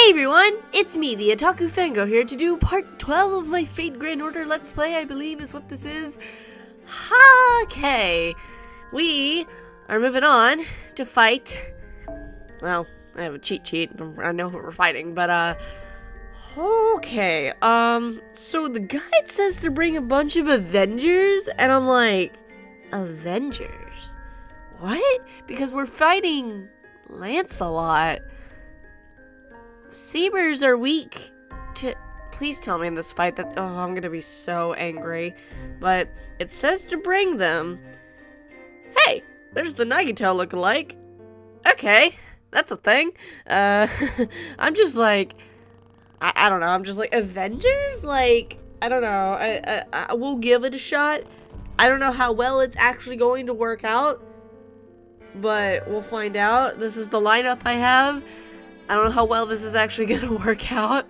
Hey everyone, it's me, the Otaku Fango, here to do part 12 of my Fate Grand Order Let's Play, I believe is what this is. Okay, we are moving on to fight. Well, I have a cheat sheet, I know who we're fighting, but okay, so the guide says to bring a bunch of Avengers, and I'm like, Avengers? What? Because we're fighting Lancelot. Sabers are weak to... Please tell me in this fight that... Oh, I'm gonna be so angry. But it says to bring them. Hey, there's the Nagito lookalike. Okay, that's a thing. I'm just like... I don't know, I'm just like, Avengers? Like, I don't know. I will give it a shot. I don't know how well it's actually going to work out. But we'll find out. This is the lineup I have. I don't know how well this is actually going to work out.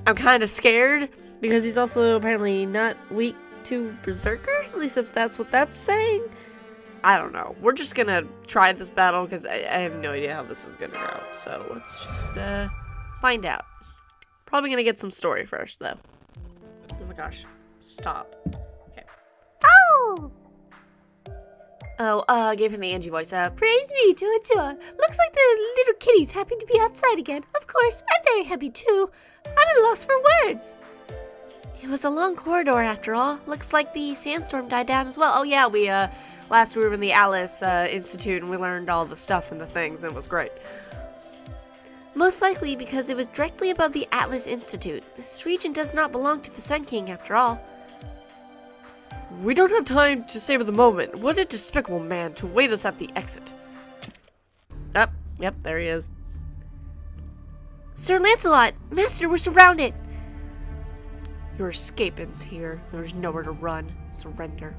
I'm kind of scared because he's also apparently not weak to berserkers, at least if that's what that's saying. I don't know. We're just going to try this battle because I have no idea how this is going to go. So let's just find out. Probably going to get some story first, though. Oh my gosh. Stop. Okay. Oh! Oh, gave him the Angie voice. Praise me, Tua. Looks like the little kitty's happy to be outside again. Of course, I'm very happy too. I'm at a loss for words. It was a long corridor after all. Looks like the sandstorm died down as well. Oh yeah, last we were in the Alice Institute and we learned all the stuff and the things and it was great. Most likely because it was directly above the Atlas Institute. This region does not belong to the Sun King after all. We don't have time to savor the moment. What a despicable man to wait us at the exit. Yep, there he is. Sir Lancelot! Master, we're surrounded! Your escape ends here. There's nowhere to run. Surrender.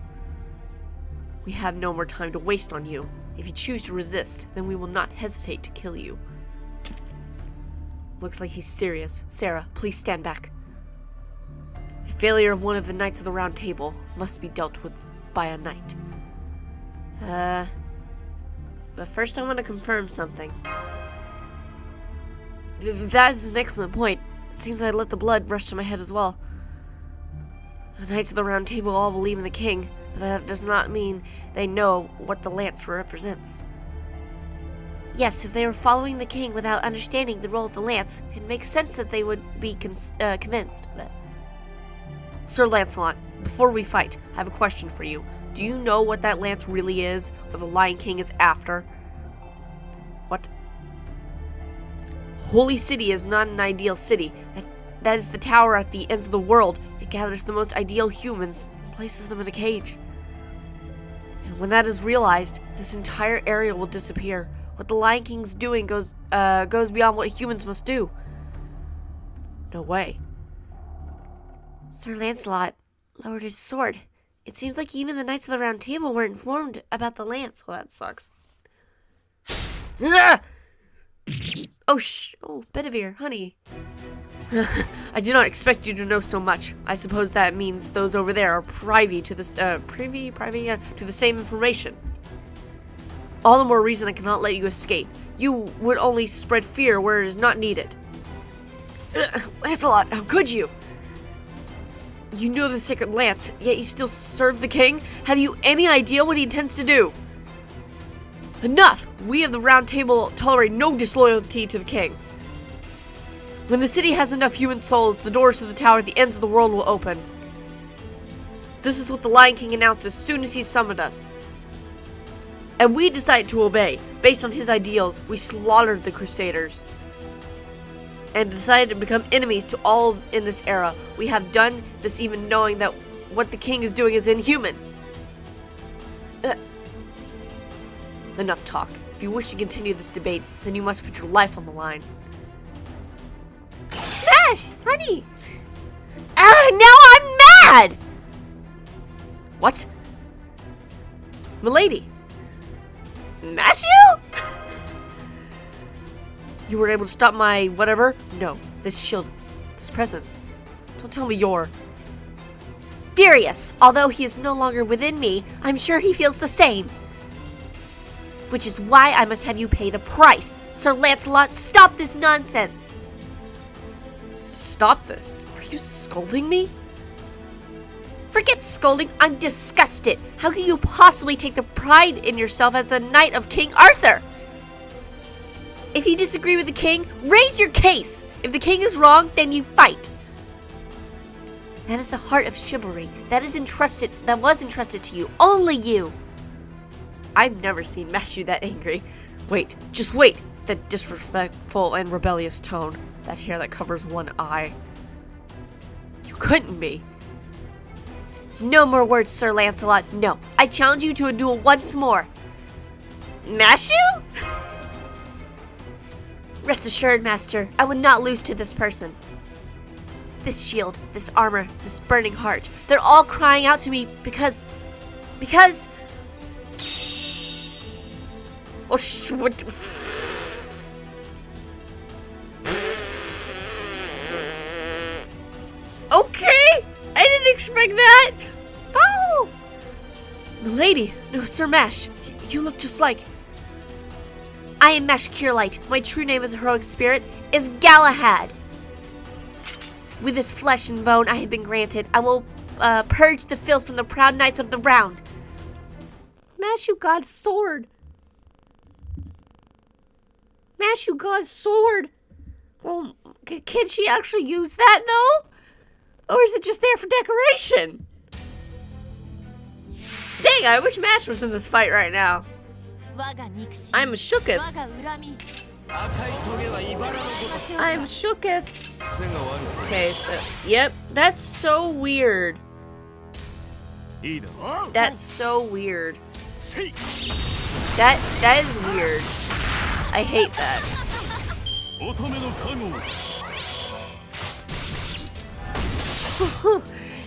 We have no more time to waste on you. If you choose to resist, then we will not hesitate to kill you. Looks like he's serious. Sarah, please stand back. Failure of one of the Knights of the Round Table must be dealt with by a knight. But first I want to confirm something. That is an excellent point. It seems I let the blood rush to my head as well. The Knights of the Round Table all believe in the king, but that does not mean they know what the lance represents. Yes, if they were following the king without understanding the role of the lance, it makes sense that they would be convinced. Sir Lancelot, before we fight, I have a question for you. Do you know what that lance really is, what the Lion King is after? What? Holy City is not an ideal city. That is the tower at the ends of the world. It gathers the most ideal humans and places them in a cage. And when that is realized, this entire area will disappear. What the Lion King's doing goes beyond what humans must do. No way. Sir Lancelot lowered his sword. It seems like even the Knights of the Round Table were informed about the lance. Well, that sucks. Ah! Oh, Bedivere, honey. I did not expect you to know so much. I suppose that means those over there are privy to this, to the same information. All the more reason I cannot let you escape. You would only spread fear where it is not needed. Lancelot, how could you? You know the sacred lance, yet you still serve the king? Have you any idea what he intends to do? Enough! We of the Round Table tolerate no disloyalty to the king. When the city has enough human souls, the doors to the tower at the ends of the world will open. This is what the Lion King announced as soon as he summoned us. And we decided to obey. Based on his ideals, we slaughtered the Crusaders. And decided to become enemies to all in this era. We have done this even knowing that what the king is doing is inhuman. Enough talk. If you wish to continue this debate, then you must put your life on the line. Mash! Honey! Now I'm mad! What? Milady! Mashu? You were able to stop my whatever? No, this shield, this presence. Don't tell me you're... Furious! Although he is no longer within me, I'm sure he feels the same. Which is why I must have you pay the price. Sir Lancelot, stop this nonsense! stop this. Are you scolding me? Forget scolding. I'm disgusted. How can you possibly take the pride in yourself as a knight of King Arthur? If you disagree with the king, raise your case. If the king is wrong, then you fight. That is the heart of chivalry. That was entrusted to you. Only you. I've never seen Mashu that angry. Wait, just wait. That disrespectful and rebellious tone. That hair that covers one eye. You couldn't be. No more words, Sir Lancelot. No. I challenge you to a duel once more. Mashu? Rest assured, Master, I would not lose to this person. This shield, this armor, this burning heart, they're all crying out to me because... Oh, what? Okay, I didn't expect that. Oh, Milady, no, Sir Mash, you look just like... I am Mash Curelight. My true name as a heroic spirit is Galahad. With this flesh and bone I have been granted, I will purge the filth from the proud knights of the round. Mashu God's sword. Mashu God's sword. Well, can she actually use that though? Or is it just there for decoration? Dang, I wish Mash was in this fight right now. I'm shooketh. I'm shooketh. Okay, so, yep, that's so weird. That's so weird. That is weird. I hate that.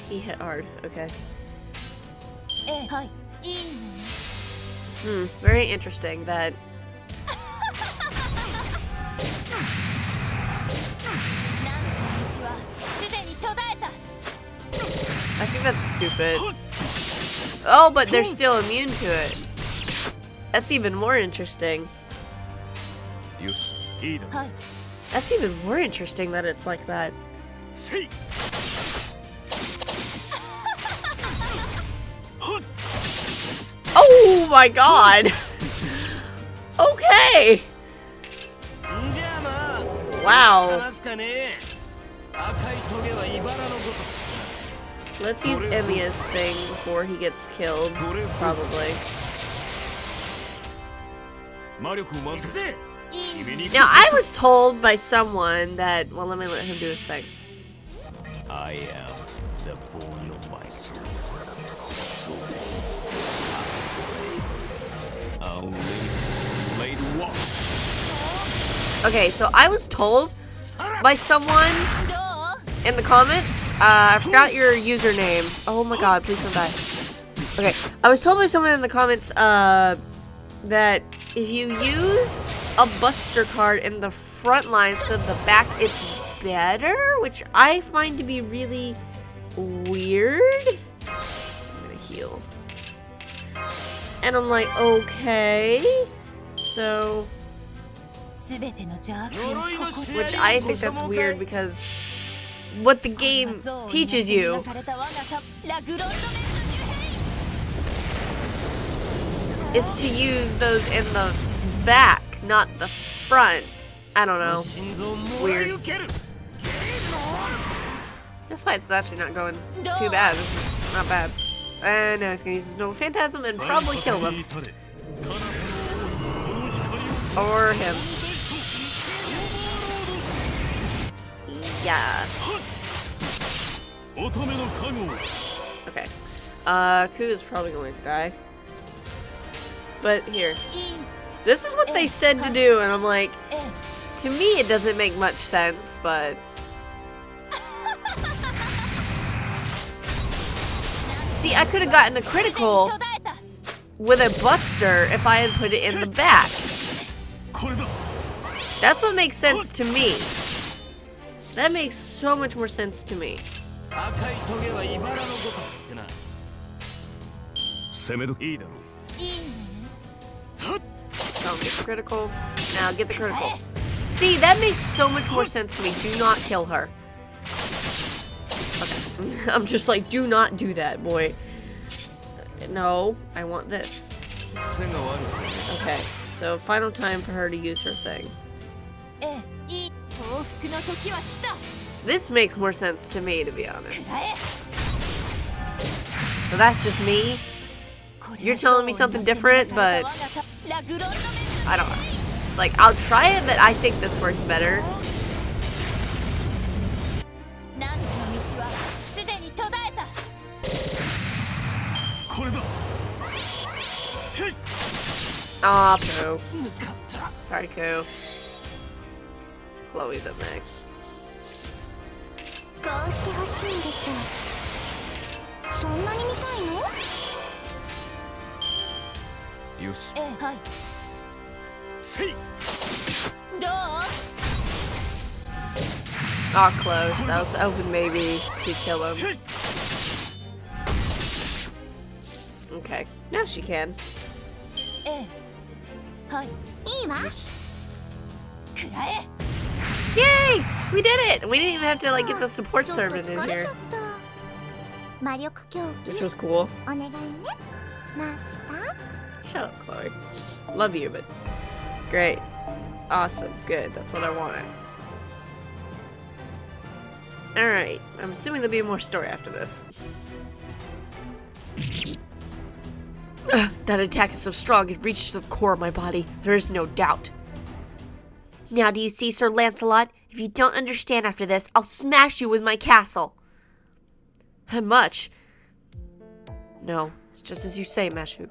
He hit hard, okay. Very interesting that... I think that's stupid. Oh, but they're still immune to it. That's even more interesting. That's even more interesting that it's like that. Oh my god! Okay! Wow. Let's use Emiya's thing before he gets killed, probably. Now, I was told by someone that... Well, let me let him do his thing. I am the bone of my soul. Okay, so I was told by someone in the comments, I forgot your username. Oh my god, please don't die. Okay, I was told by someone in the comments that if you use a Buster card in the front line instead of the back, it's better, which I find to be really weird. I'm gonna heal. And I'm like, okay, so... Which I think that's weird because what the game teaches you is to use those in the back, not the front. I don't know. Weird. This fight's actually not going too bad. This is not bad. And now he's gonna use his Noble Phantasm and probably kill him. Or him. Yeah. Okay. Ku is probably going to die. But here. This is what they said to do, and I'm like, to me it doesn't make much sense, but... See, I could have gotten a critical with a Buster if I had put it in the back. That's what makes sense to me. That makes so much more sense to me. Don't get the critical. Now get the critical. See, that makes so much more sense to me. Do not kill her. I'm just like, do not do that, boy. No, I want this. Okay, so final time for her to use her thing. This makes more sense to me, to be honest. So that's just me. You're telling me something different, but I don't know. It's like, I'll try it, but I think this works better. Aw, Pooh. Sorry, Koo. Chloe's up next. Aw, close. I was hoping maybe she'd kill him. Okay, now she can. Yay! We did it! We didn't even have to like get the support servant in here. Which was cool. Shut up, Chloe. Love you, but great. Awesome. Good. That's what I wanted. Alright. I'm assuming there'll be more story after this. That attack is so strong, it reached the core of my body. There is no doubt. Now do you see, Sir Lancelot? If you don't understand after this, I'll smash you with my castle. Much? No, it's just as you say, Mashu.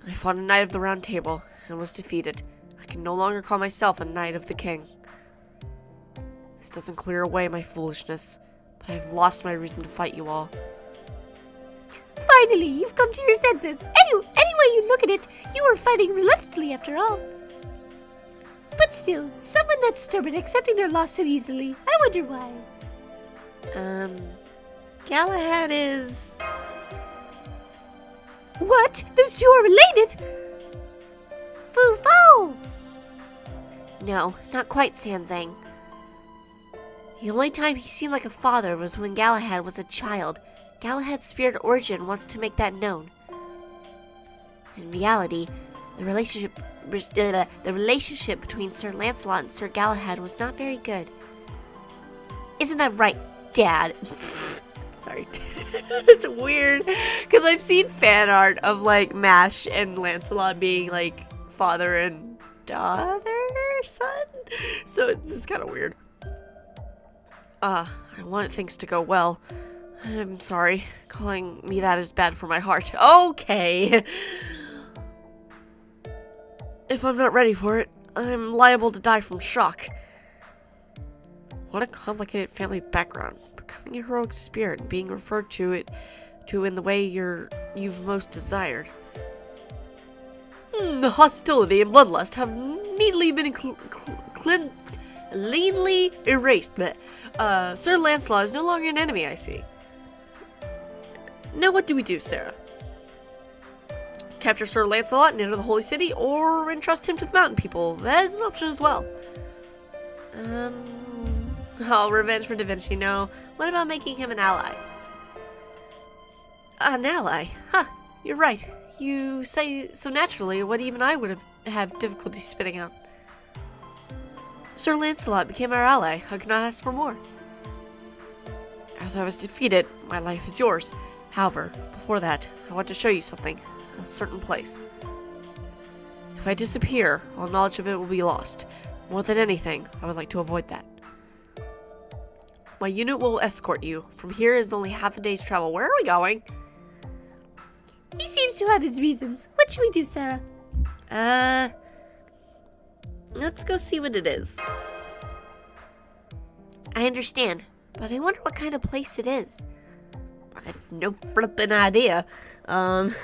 I fought a knight of the Round Table and was defeated. I can no longer call myself a knight of the king. This doesn't clear away my foolishness, but I've lost my reason to fight you all. Finally, you've come to your senses. Any way you look at it, you were fighting reluctantly after all. But still, someone that's stubborn accepting their loss so easily. I wonder why. Galahad is... What? Those two are related? Foo-foo! No, not quite, Sanzang. The only time he seemed like a father was when Galahad was a child. Galahad's spirit origin wants to make that known. In reality, the relationship between Sir Lancelot and Sir Galahad was not very good. Isn't that right, Dad? Sorry. It's weird, because I've seen fan art of, like, Mash and Lancelot being, like, father and daughter, son? So this is kind of weird. I wanted things to go well. I'm sorry. Calling me that is bad for my heart. Okay. If I'm not ready for it, I'm liable to die from shock. What a complicated family background. Becoming a heroic spirit and being referred to in the way you've most desired. The hostility and bloodlust have neatly been cleanly erased. Sir Lancelot is no longer an enemy, I see. Now what do we do, Sarah? Capture Sir Lancelot and enter the Holy City, or entrust him to the mountain people? That is an option as well. Oh, revenge for Da Vinci, no. What about making him an ally? An ally? Huh, you're right. You say so naturally what even I would have difficulty spitting out. If Sir Lancelot became our ally, I could not ask for more. As I was defeated, my life is yours. However, before that, I want to show you something. A certain place. If I disappear, all knowledge of it will be lost. More than anything, I would like to avoid that. My unit will escort you. From here is only half a day's travel. Where are we going? He seems to have his reasons. What should we do, Sarah? Let's go see what it is. I understand, but I wonder what kind of place it is. I have no flippin' idea. I'm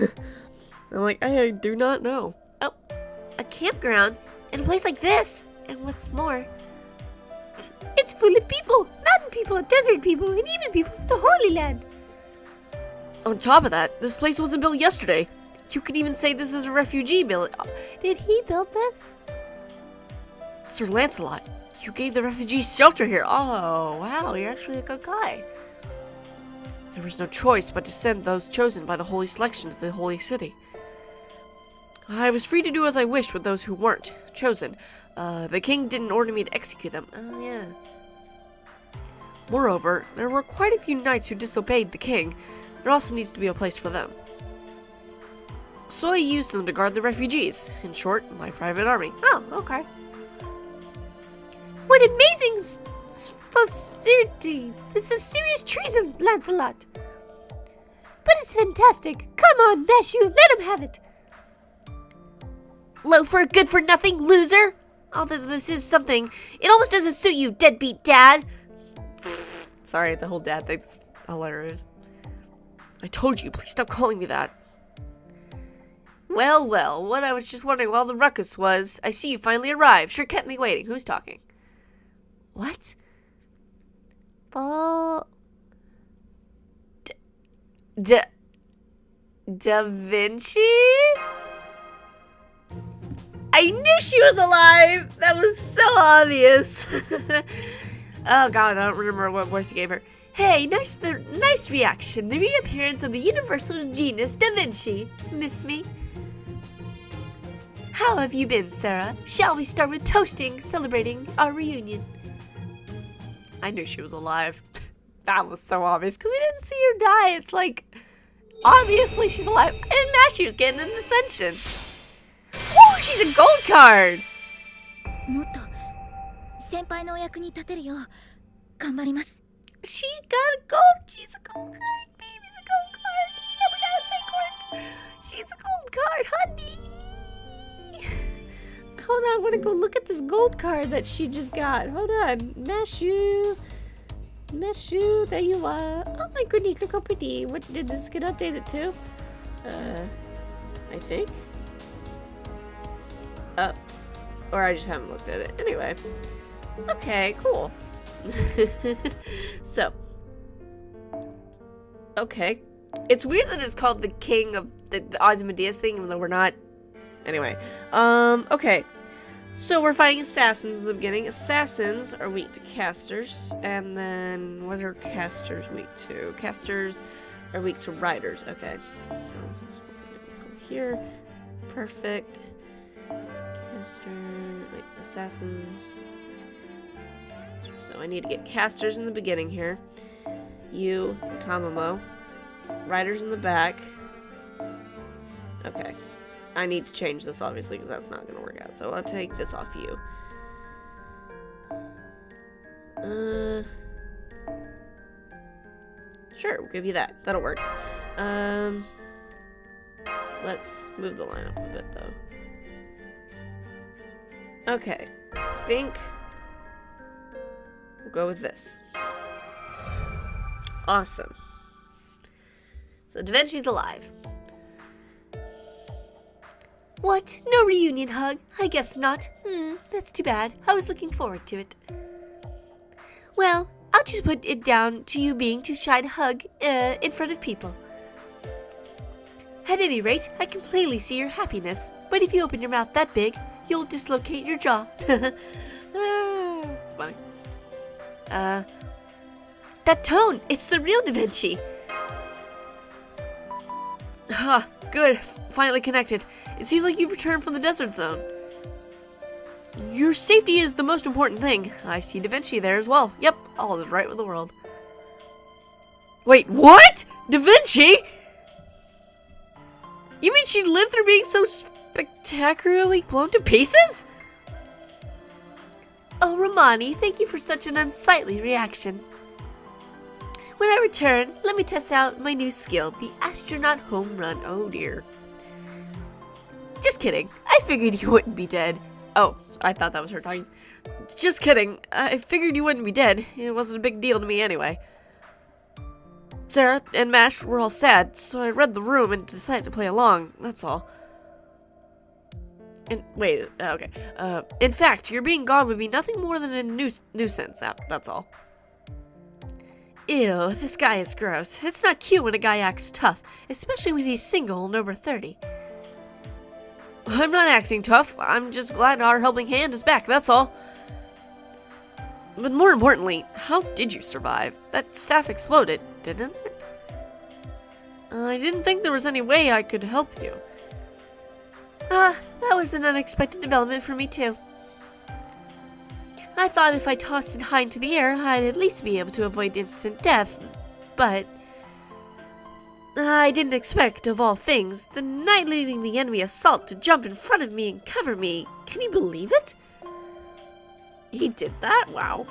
like, I do not know. Oh, a campground in a place like this. And what's more, it's full of people. Mountain people, desert people, and even people from the Holy Land. On top of that, this place wasn't built yesterday. You can even say this is a refugee village. Did he build this? Sir Lancelot, you gave the refugees shelter here. Oh, wow, you're actually a good guy. There was no choice but to send those chosen by the holy selection to the holy city. I was free to do as I wished with those who weren't chosen. The king didn't order me to execute them. Oh, yeah. Moreover, there were quite a few knights who disobeyed the king. There also needs to be a place for them. So I used them to guard the refugees. In short, my private army. Oh, okay. What amazing sincerity! This is serious treason, Lancelot. But it's fantastic. Come on, Mashu, let him have it. Loafer, good for nothing, loser. Although this is something, it almost doesn't suit you, deadbeat dad. Sorry, the whole dad thing's hilarious. I told you, please stop calling me that. Well, well, what I was just wondering while the ruckus was, I see you finally arrived. Sure kept me waiting. Who's talking? What? Da Vinci? I knew she was alive! That was so obvious. Oh god, I don't remember what voice I gave her. Hey, nice reaction. The reappearance of the universal genius Da Vinci. Miss me? How have you been, Sarah? Shall we start with toasting, celebrating our reunion? I knew she was alive. That was so obvious, because we didn't see her die. It's like, obviously she's alive. And Mashu's getting an ascension. Oh, she's a gold card! She got a gold. She's a gold card. Baby's a gold card. And we gotta say words. She's a gold card, honey. Hold on, I want to go look at this gold card that she just got. Hold on. Mashu, there you are. Oh my goodness, look how pretty. What did this get updated to? I think. Or I just haven't looked at it. Anyway. Okay, cool. So. Okay. It's weird that it's called the king of the Ozymandias thing, even though we're not. Anyway. Okay. So we're fighting assassins in the beginning. Assassins are weak to casters. And then, what are casters weak to? Casters are weak to riders. Okay. So this is what we're gonna go here. Perfect. Assassins. So I need to get casters in the beginning here. You, Tamamo. Riders in the back. Okay. I need to change this, obviously, because that's not going to work out. So I'll take this off you. Sure, we'll give you that. That'll work. Let's move the line up a bit, though. Okay. I think we'll go with this. Awesome. So Da Vinci's alive. What? No reunion hug? I guess not. That's too bad. I was looking forward to it. Well, I'll just put it down to you being too shy to hug in front of people. At any rate, I can plainly see your happiness. But if you open your mouth that big, you'll dislocate your jaw. It's funny. That tone, it's the real Da Vinci. Ah, good. Finally connected. It seems like you've returned from the desert zone. Your safety is the most important thing. I see Da Vinci there as well. Yep, all is right with the world. Wait, what? Da Vinci? You mean she lived through being so spectacularly blown to pieces? Oh, Romani, thank you for such an unsightly reaction. When I return, let me test out my new skill, the astronaut home run. Oh dear. Just kidding. I figured you wouldn't be dead. Oh, I thought that was her talking. Just kidding. I figured you wouldn't be dead. It wasn't a big deal to me anyway. Sarah and Mash were all sad, so I read the room and decided to play along. That's all. And wait, okay. In fact, your being gone would be nothing more than a nuisance. That's all. Ew, this guy is gross. It's not cute when a guy acts tough, especially when he's single and over 30. I'm not acting tough. I'm just glad our helping hand is back, that's all. But more importantly, how did you survive? That staff exploded, didn't it? I didn't think there was any way I could help you. That was an unexpected development for me too. I thought if I tossed it high into the air, I'd at least be able to avoid instant death, but I didn't expect, of all things, the knight leading the enemy assault to jump in front of me and cover me. Can you believe it? He did that? Wow.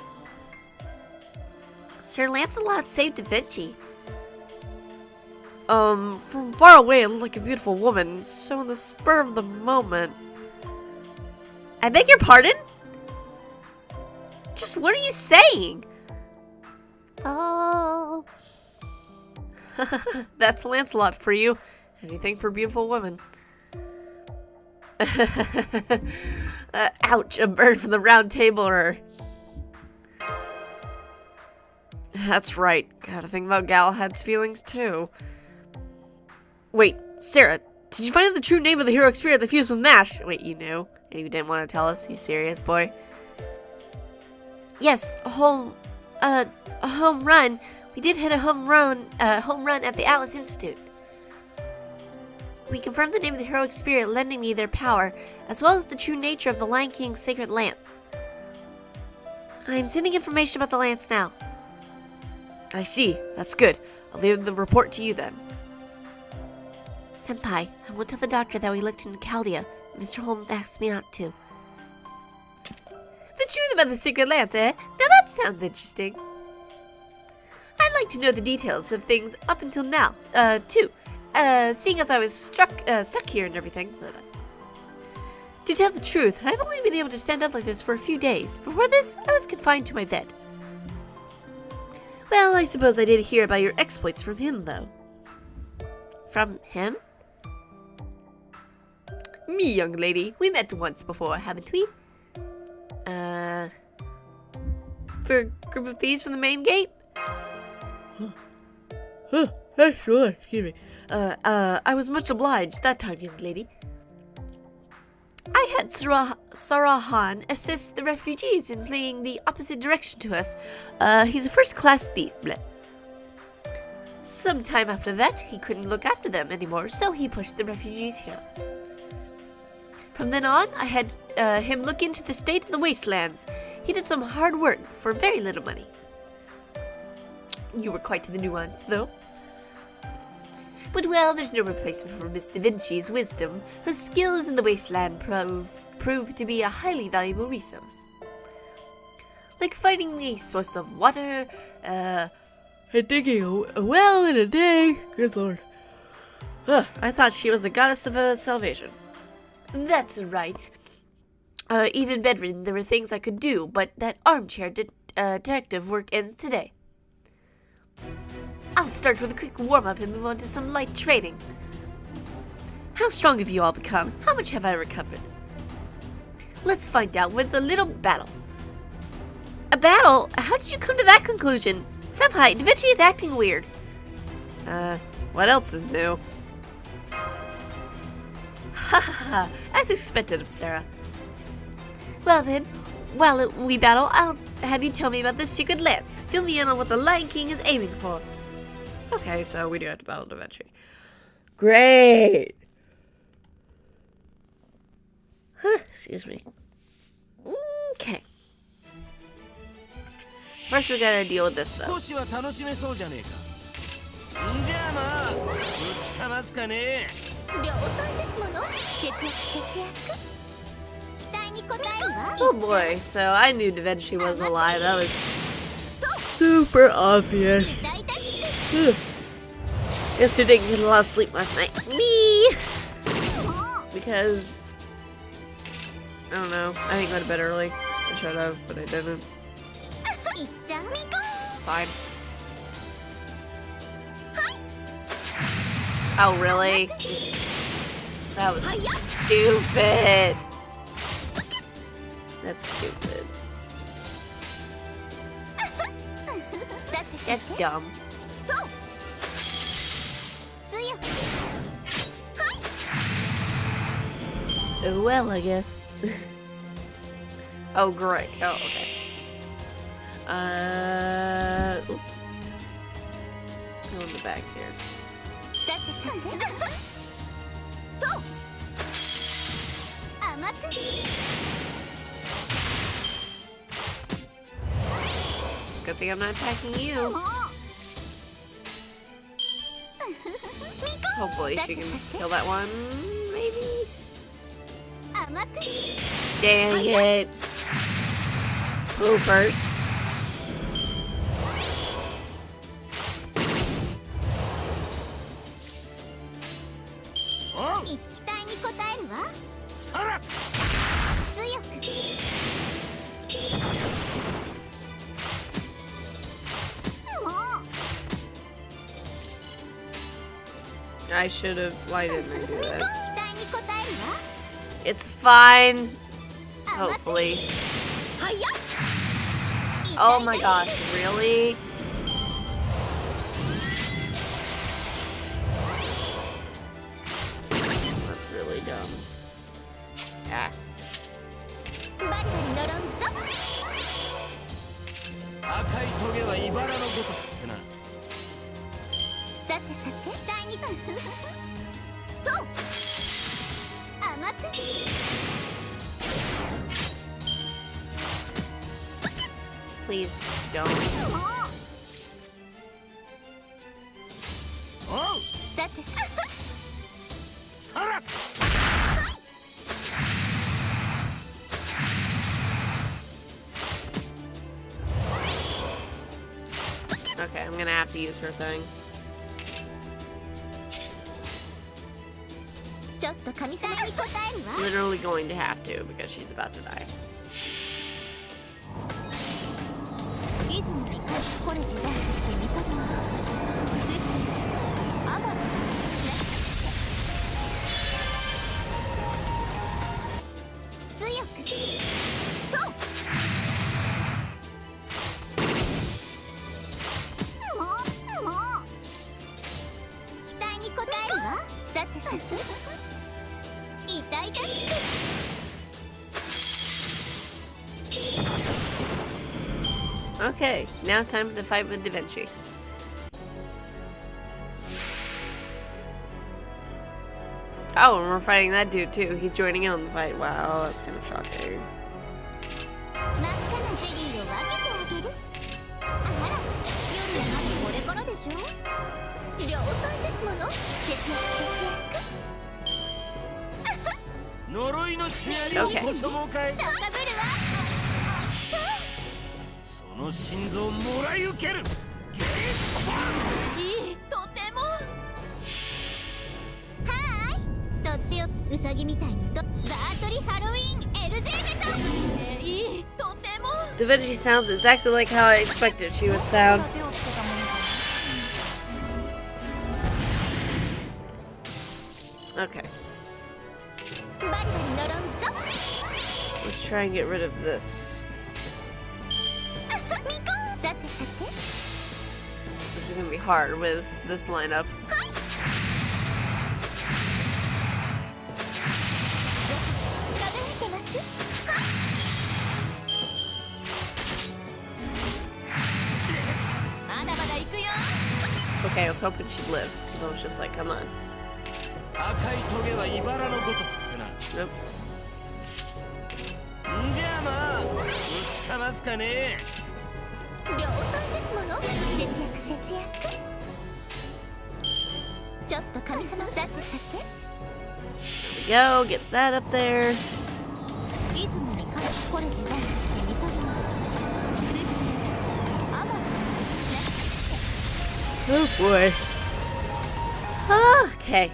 Sir Lancelot saved Vinci. From far away it looked like a beautiful woman, so in the spur of the moment... I beg your pardon? Just what are you saying? Oh... That's Lancelot for you. Anything for beautiful women. Ouch, a bird from the round table or... That's right. Gotta think about Galahad's feelings too. Wait, Sarah, did you find out the true name of the heroic spirit that fused with Mash? Wait, you knew? And you didn't want to tell us? You serious, boy? Yes, a home run. We did hit a home run at the Atlas Institute. We confirmed the name of the heroic spirit lending me their power, as well as the true nature of the Lion King's sacred lance. I'm sending information about the lance now. I see. That's good. I'll leave the report to you then. Senpai, I won't tell the doctor that we looked into Chaldea. Mr. Holmes asked me not to. The truth about the secret lance, eh? Now that sounds interesting. I'd like to know the details of things up until now, too. Seeing as I was stuck here and everything. To tell the truth, I've only been able to stand up like this for a few days. Before this, I was confined to my bed. Well, I suppose I did hear about your exploits from him, though. From him? Me, young lady. We met once before, haven't we? For a group of thieves from the main gate? Sure, excuse me. I was much obliged that time, young lady. I had Sarahan assist the refugees in fleeing the opposite direction to us. He's a first-class thief, bleh. Sometime after that, he couldn't look after them anymore, so he pushed the refugees here. From then on, I had him look into the state of the wastelands. He did some hard work for very little money. You were quite to the nuance, though. But well, there's no replacement for Miss Da Vinci's wisdom. Her skills in the wasteland proved to be a highly valuable resource. Like finding a source of water, and digging a well in a day. Good lord. I thought she was a goddess of salvation. That's right. Even bedridden, there were things I could do, but that armchair detective work ends today. I'll start with a quick warm-up and move on to some light training. How strong have you all become? How much have I recovered? Let's find out with a little battle. A battle? How did you come to that conclusion? Senpai, Da Vinci is acting weird. What else is new? Ha ha ha, as expected of Sarah. Well then, while we battle, I'll have you tell me about this secret lance. Fill me in on what the Lion King is aiming for. Okay, so we do have to battle Da Vinci. Great! Excuse me. Okay. First we gotta deal with this stuff. Oh boy, so I knew Da Vinci was alive. That was super obvious. Guess you didn't get a lot of sleep last night. Me! Because I don't know. I didn't go to bed early. I should have, but I didn't. It's fine. Oh really? That was stupid. That's stupid. That's dumb. Oh well, I guess. Oh great. Oh okay. Oops. Go in the back here. Good thing I'm not attacking you. Hopefully she can kill that one. Maybe? Dang it. Poopers. I should have. Why didn't I do that? It's fine. Hopefully. Oh my gosh, really? That's really dumb. Ah. 赤いトゲは茨のごとくってな。さてさて期待にと甘く Please don't. おう。さてさら。 Okay, I'm gonna have to use her thing. ちょっと神様に答えるわ Literally going to have to because she's about to die. 泉に返しこれてだってみそぎアマダ強くもう期待に応えるわさてさて痛々しく Okay, now it's time for the fight with Vinci. Oh, and we're fighting that dude too. He's joining in on the fight. Wow, that's kind of shocking. 真っ赤なゼリーを分けてあげるあら夜はまだこれからでしょ量産ですもの節約呪いのシナリオこそもかい。高ぶるわその心臓もらい受ける。いいとてもはーいとってよウサギみたいにとザートリハロウィン LJ ベトいいとても Da Vinci sounds exactly like how I expected she would sound. Okay, バリバリ呪うぞ let's try and get rid of this. ミコさてさて This is gonna be hard with this lineup. 輝いてますまだまだ行くよ Okay, I was hoping she'd live. So I was just like, come on. 赤いトゲは茨のごとくってな。 Oops. んじゃあまあ打ちかますかね。量産ですもの節約節約ちょっと神様さてさて There we go, get that up there. 泉に返しこれてだってみそぎアマダ Oh boy. Okay.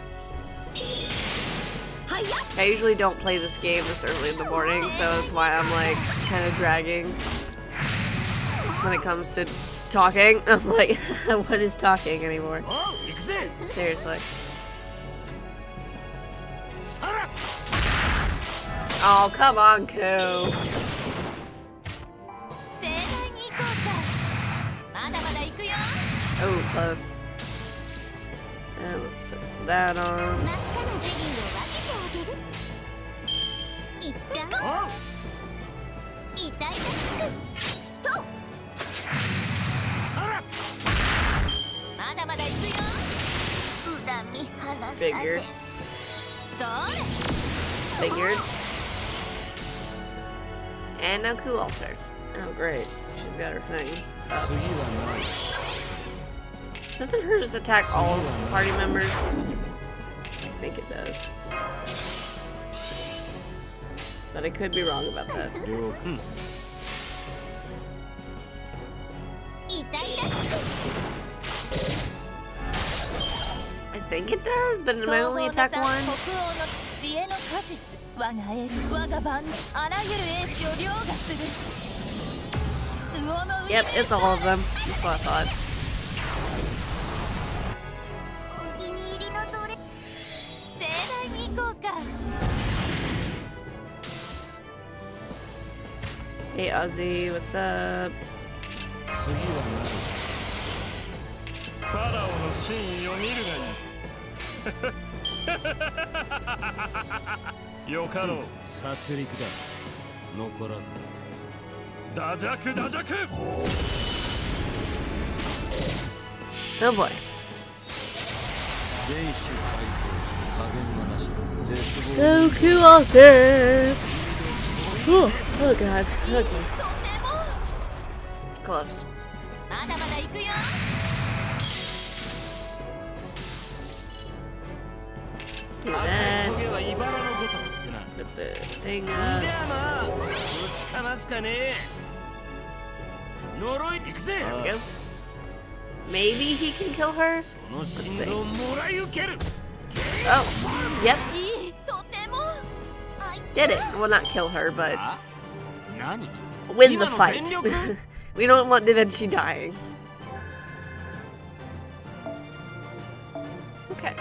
はいや I usually don't play this game this early in the morning, so that's why I'm like kind of dragging when it comes to talking. I'm like, what is talking anymore? おう行くぜ。 Seriously. さら。 Oh, come on, Koo. 盛大に行こうかまだまだ行くよ Oh, close. And let's put that 真っ on. 赤なゼリーを分けてあげるいっちゃうおう。痛々しくとさら。まだまだ行くよ恨 Figured. Figured. And now Coup Altar. Oh, great. She's got her thing up. Doesn't her just attack all party members? I think it does. But I could be wrong about that. I think it does, but it might only attack one. Yep, it's all of them. That's what I thought. Hey Ozzy, what's up? Oh boy. Oh, Coup Altars! Oh god, okay. Close. Do that. Put the thing up. There we go. Maybe he can kill her? Let's see. Oh, yep. Did it. Well, not kill her, but win the fight. We don't want Da Vinci dying. Okay.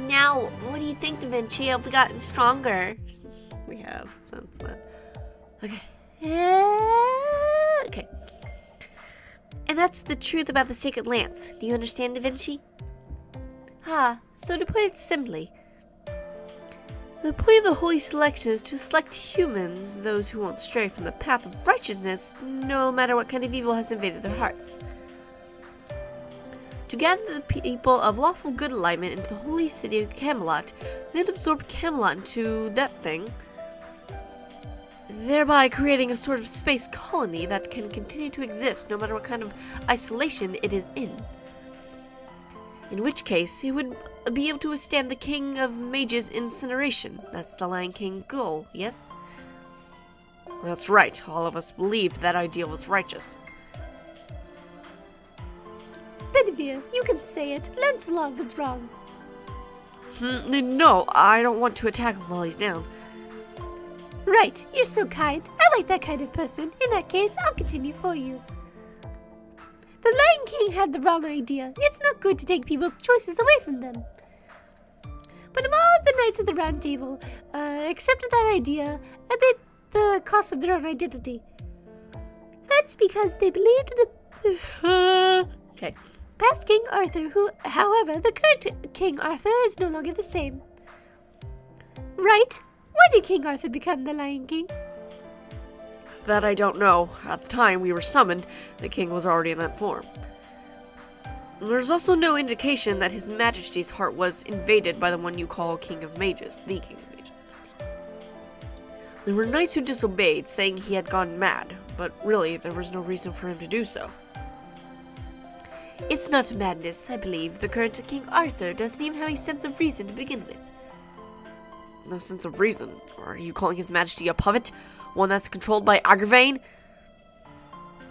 Now, what do you think, Da Vinci? Have we gotten stronger? We have, since then. Okay. Okay. And that's the truth about the Sacred Lance. Do you understand, Da Vinci? So to put it simply, the point of the holy selection is to select humans, those who won't stray from the path of righteousness, no matter what kind of evil has invaded their hearts. To gather the people of lawful good alignment into the holy city of Camelot, then absorb Camelot into that thing, thereby creating a sort of space colony that can continue to exist no matter what kind of isolation it is in. In which case, it would be able to withstand the King of Mages' incineration. That's the Lion King goal, yes? That's right, all of us believed that ideal was righteous. Bedivere, you can say it. Lancelot was wrong. No, I don't want to attack him while he's down. Right, you're so kind. I like that kind of person. In that case, I'll continue for you. The Lion King had the wrong idea. It's not good to take people's choices away from them. But of all of the Knights of the Round Table accepted that idea amid the cost of their own identity. That's because they believed in the Okay. past King Arthur, who, however, the current King Arthur is no longer the same. Right? Why did King Arthur become the Lion King? That I don't know. At the time we were summoned, the king was already in that form. There's also no indication that his majesty's heart was invaded by the one you call King of Mages, the King of Mages. There were knights who disobeyed, saying he had gone mad, but really there was no reason for him to do so. It's not madness, I believe. The current King Arthur doesn't even have a sense of reason to begin with. No sense of reason? Are you calling his majesty a puppet? One that's controlled by Agravain?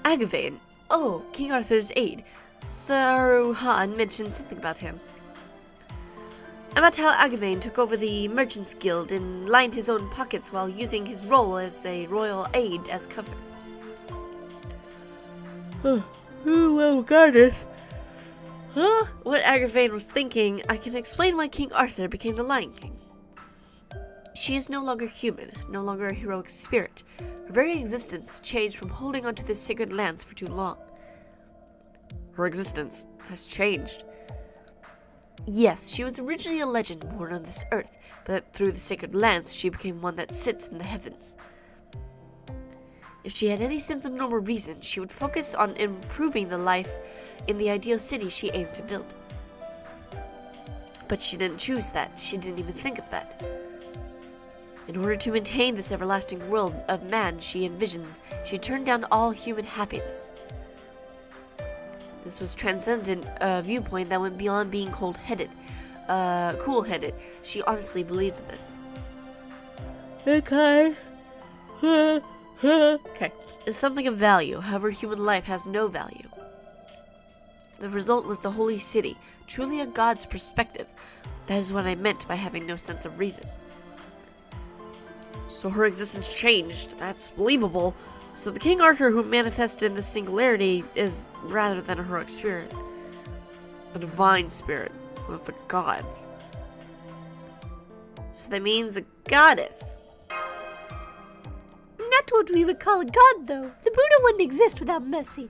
Agravain? Oh, King Arthur's aide. Saruhan mentioned something about him. About how Agravain took over the Merchants Guild and lined his own pockets while using his role as a royal aide as cover. Well guarded. Huh? What Agravain was thinking, I can explain why King Arthur became the Lion King. She is no longer human, no longer a heroic spirit. Her very existence changed from holding onto this sacred lance for too long. Her existence has changed. Yes, she was originally a legend born on this earth, but through the sacred lance she became one that sits in the heavens. If she had any sense of normal reason, she would focus on improving the life in the ideal city she aimed to build. But she didn't choose that. She didn't even think of that. In order to maintain this everlasting world of man she envisions, she turned down all human happiness. This was transcendent viewpoint that went beyond being cool-headed. She honestly believed in this. Okay. Okay. It's something of value, however human life has no value. The result was the holy city, truly a god's perspective. That is what I meant by having no sense of reason. So her existence changed. That's believable. So the King Arthur who manifested in the singularity is rather than a heroic spirit. A divine spirit. One of the gods. So that means a goddess. Not what we would call a god, though. The Buddha wouldn't exist without mercy.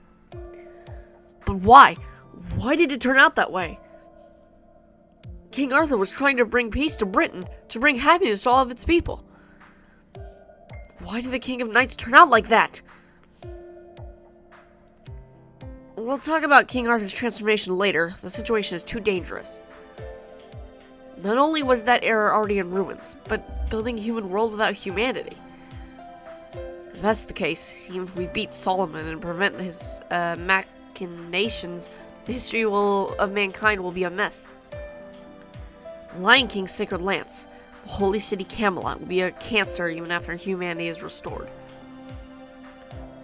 But why? Why did it turn out that way? King Arthur was trying to bring peace to Britain, to bring happiness to all of its people. Why did the King of Knights turn out like that? We'll talk about King Arthur's transformation later. The situation is too dangerous. Not only was that era already in ruins, but building a human world without humanity. If that's the case, even if we beat Solomon and prevent his machinations, the history of mankind will be a mess. The Lion King's sacred lance, the holy city Camelot, will be a cancer even after humanity is restored.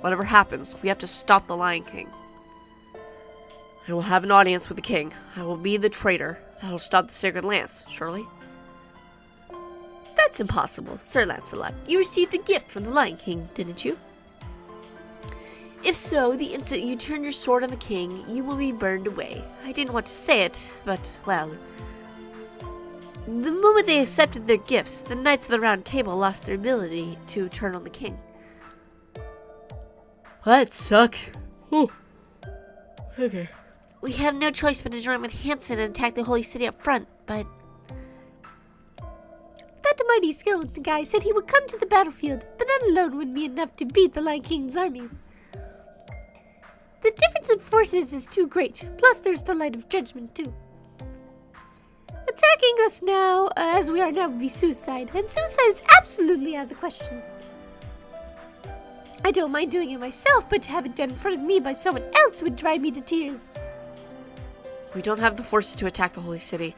Whatever happens, we have to stop the Lion King. I will have an audience with the king. I will be the traitor that will stop the sacred lance, surely? That's impossible, Sir Lancelot. You received a gift from the Lion King, didn't you? If so, the instant you turn your sword on the king, you will be burned away. I didn't want to say it, but, well... The moment they accepted their gifts, the Knights of the Round Table lost their ability to turn on the king. That sucks. Oh. Okay. We have no choice but to join with Hansen and attack the holy city up front, but... That mighty skeleton guy said he would come to the battlefield, but that alone wouldn't be enough to beat the Lion King's armies. The difference in forces is too great, plus there's the light of judgment too. Attacking us now, as we are now, would be suicide, and suicide is absolutely out of the question. I don't mind doing it myself, but to have it done in front of me by someone else would drive me to tears. We don't have the forces to attack the holy city,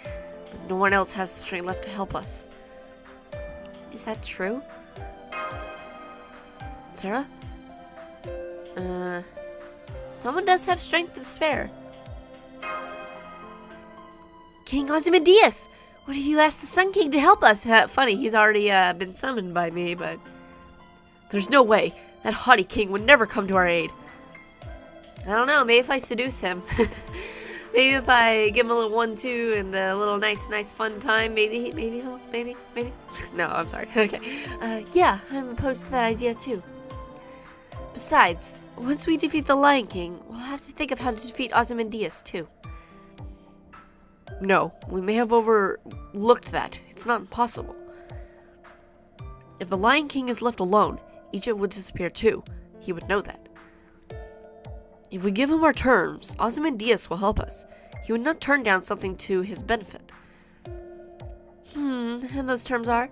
but no one else has the strength left to help us. Is that true? Sarah? Someone does have strength to spare. King Ozymandias! What if you asked the Sun King to help us? Funny, he's already been summoned by me, but... There's no way. That haughty king would never come to our aid. I don't know, maybe if I seduce him. Maybe if I give him a little 1-2 and a little nice fun time, maybe. No, I'm sorry. Okay. Yeah, I'm opposed to that idea too. Besides, once we defeat the Lion King, we'll have to think of how to defeat Ozymandias too. No, we may have overlooked that. It's not impossible. If the Lion King is left alone, Egypt would disappear too. He would know that. If we give him our terms, Ozymandias will help us. He would not turn down something to his benefit. And those terms are?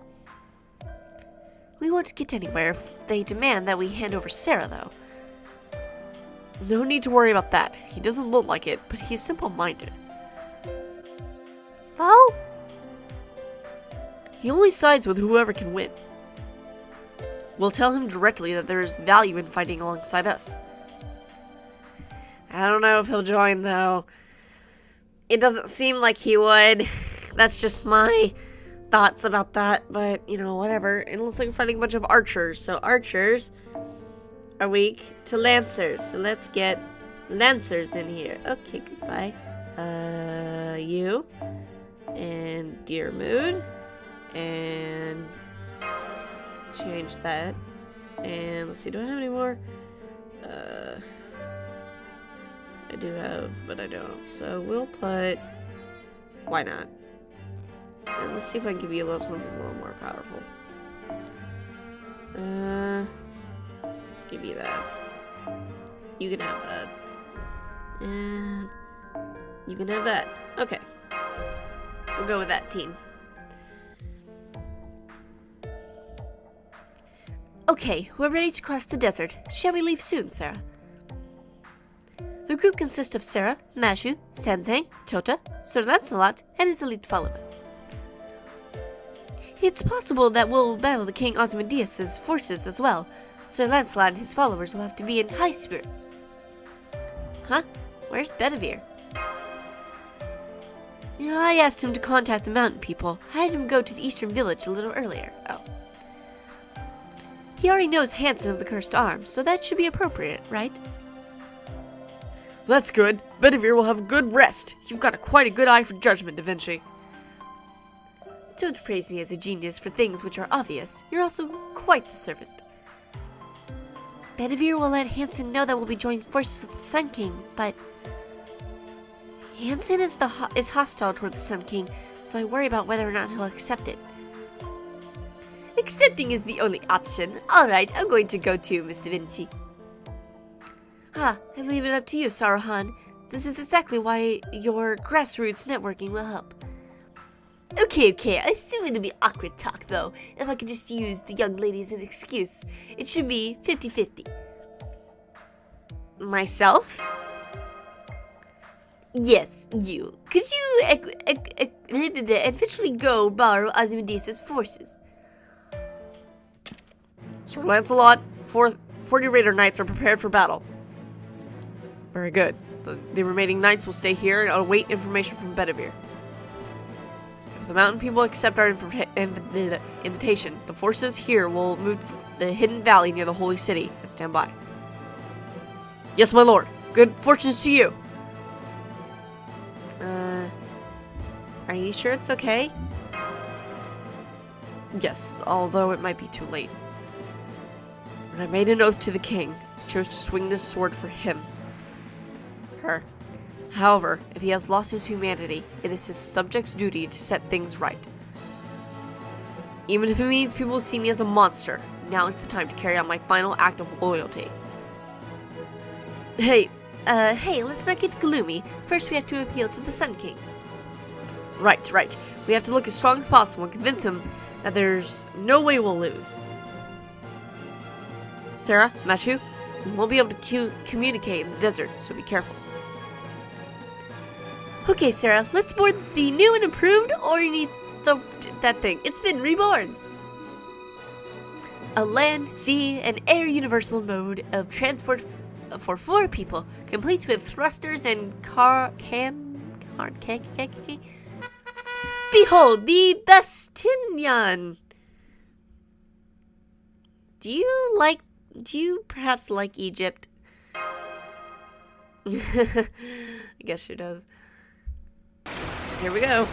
We won't get anywhere if they demand that we hand over Sarah, though. No need to worry about that. He doesn't look like it, but he's simple-minded. Oh? He only sides with whoever can win. We'll tell him directly that there is value in fighting alongside us. I don't know if he'll join, though. It doesn't seem like he would. That's just my thoughts about that, but, you know, whatever. It looks like we're fighting a bunch of archers, so archers are weak to lancers, so let's get lancers in here. Okay, goodbye. You. And Dear Mood. And change that. And let's see, do I have any more? I do have, but I don't. So we'll put... Why not? And let's see if I can give you something a little more powerful. Give you that. You can have that. And you can have that. Okay. We'll go with that team. Okay, we're ready to cross the desert. Shall we leave soon, Sarah? The group consists of Sarah, Mashu, Sensei, Tota, Sir Lancelot, and his elite followers. It's possible that we'll battle the King Ozymandias' forces as well. Sir Lancelot and his followers will have to be in high spirits. Huh? Where's Bedivere? Yeah, I asked him to contact the mountain people. I had him go to the eastern village a little earlier. Oh. He already knows Hansen of the Cursed Arm, so that should be appropriate, right? That's good. Bedivere will have good rest. You've got quite a good eye for judgment, Da Vinci. Don't praise me as a genius for things which are obvious. You're also quite the servant. Bedivere will let Hansen know that we'll be joining forces with the Sun King, but Hansen is hostile toward the Sun King, so I worry about whether or not he'll accept it. Accepting is the only option. Alright, I'm going to go too, Mr. Vinci. I leave it up to you, Saruhan. This is exactly why your grassroots networking will help. Okay, I assume it'll be awkward talk, though. If I could just use the young lady as an excuse. It should be 50-50. Myself? Yes, you. Could you eventually go borrow Ozymandias' forces? Sir Lancelot, 40 Raider Knights are prepared for battle. Very good. The remaining knights will stay here and await information from Bedivere. If the mountain people accept our invitation, the forces here will move to the hidden valley near the holy city and stand by. Yes, my lord. Good fortunes to you. Are you sure it's okay? Yes, although it might be too late. I made an oath to the king. I chose to swing this sword for him. Her. However, if he has lost his humanity, it is his subjects' duty to set things right. Even if it means people will see me as a monster, now is the time to carry out my final act of loyalty. Hey, let's not get gloomy. First we have to appeal to the Sun King. Right. We have to look as strong as possible and convince him that there's no way we'll lose. Sarah, Mashu, we won't be able to communicate in the desert, so be careful. Okay, Sarah, let's board the new and improved, or you need that thing. It's been reborn. A land, sea, and air universal mode of transport for 4 people, complete with thrusters and Behold, the Bastinian! Do you perhaps like Egypt? I guess she does. Here we go.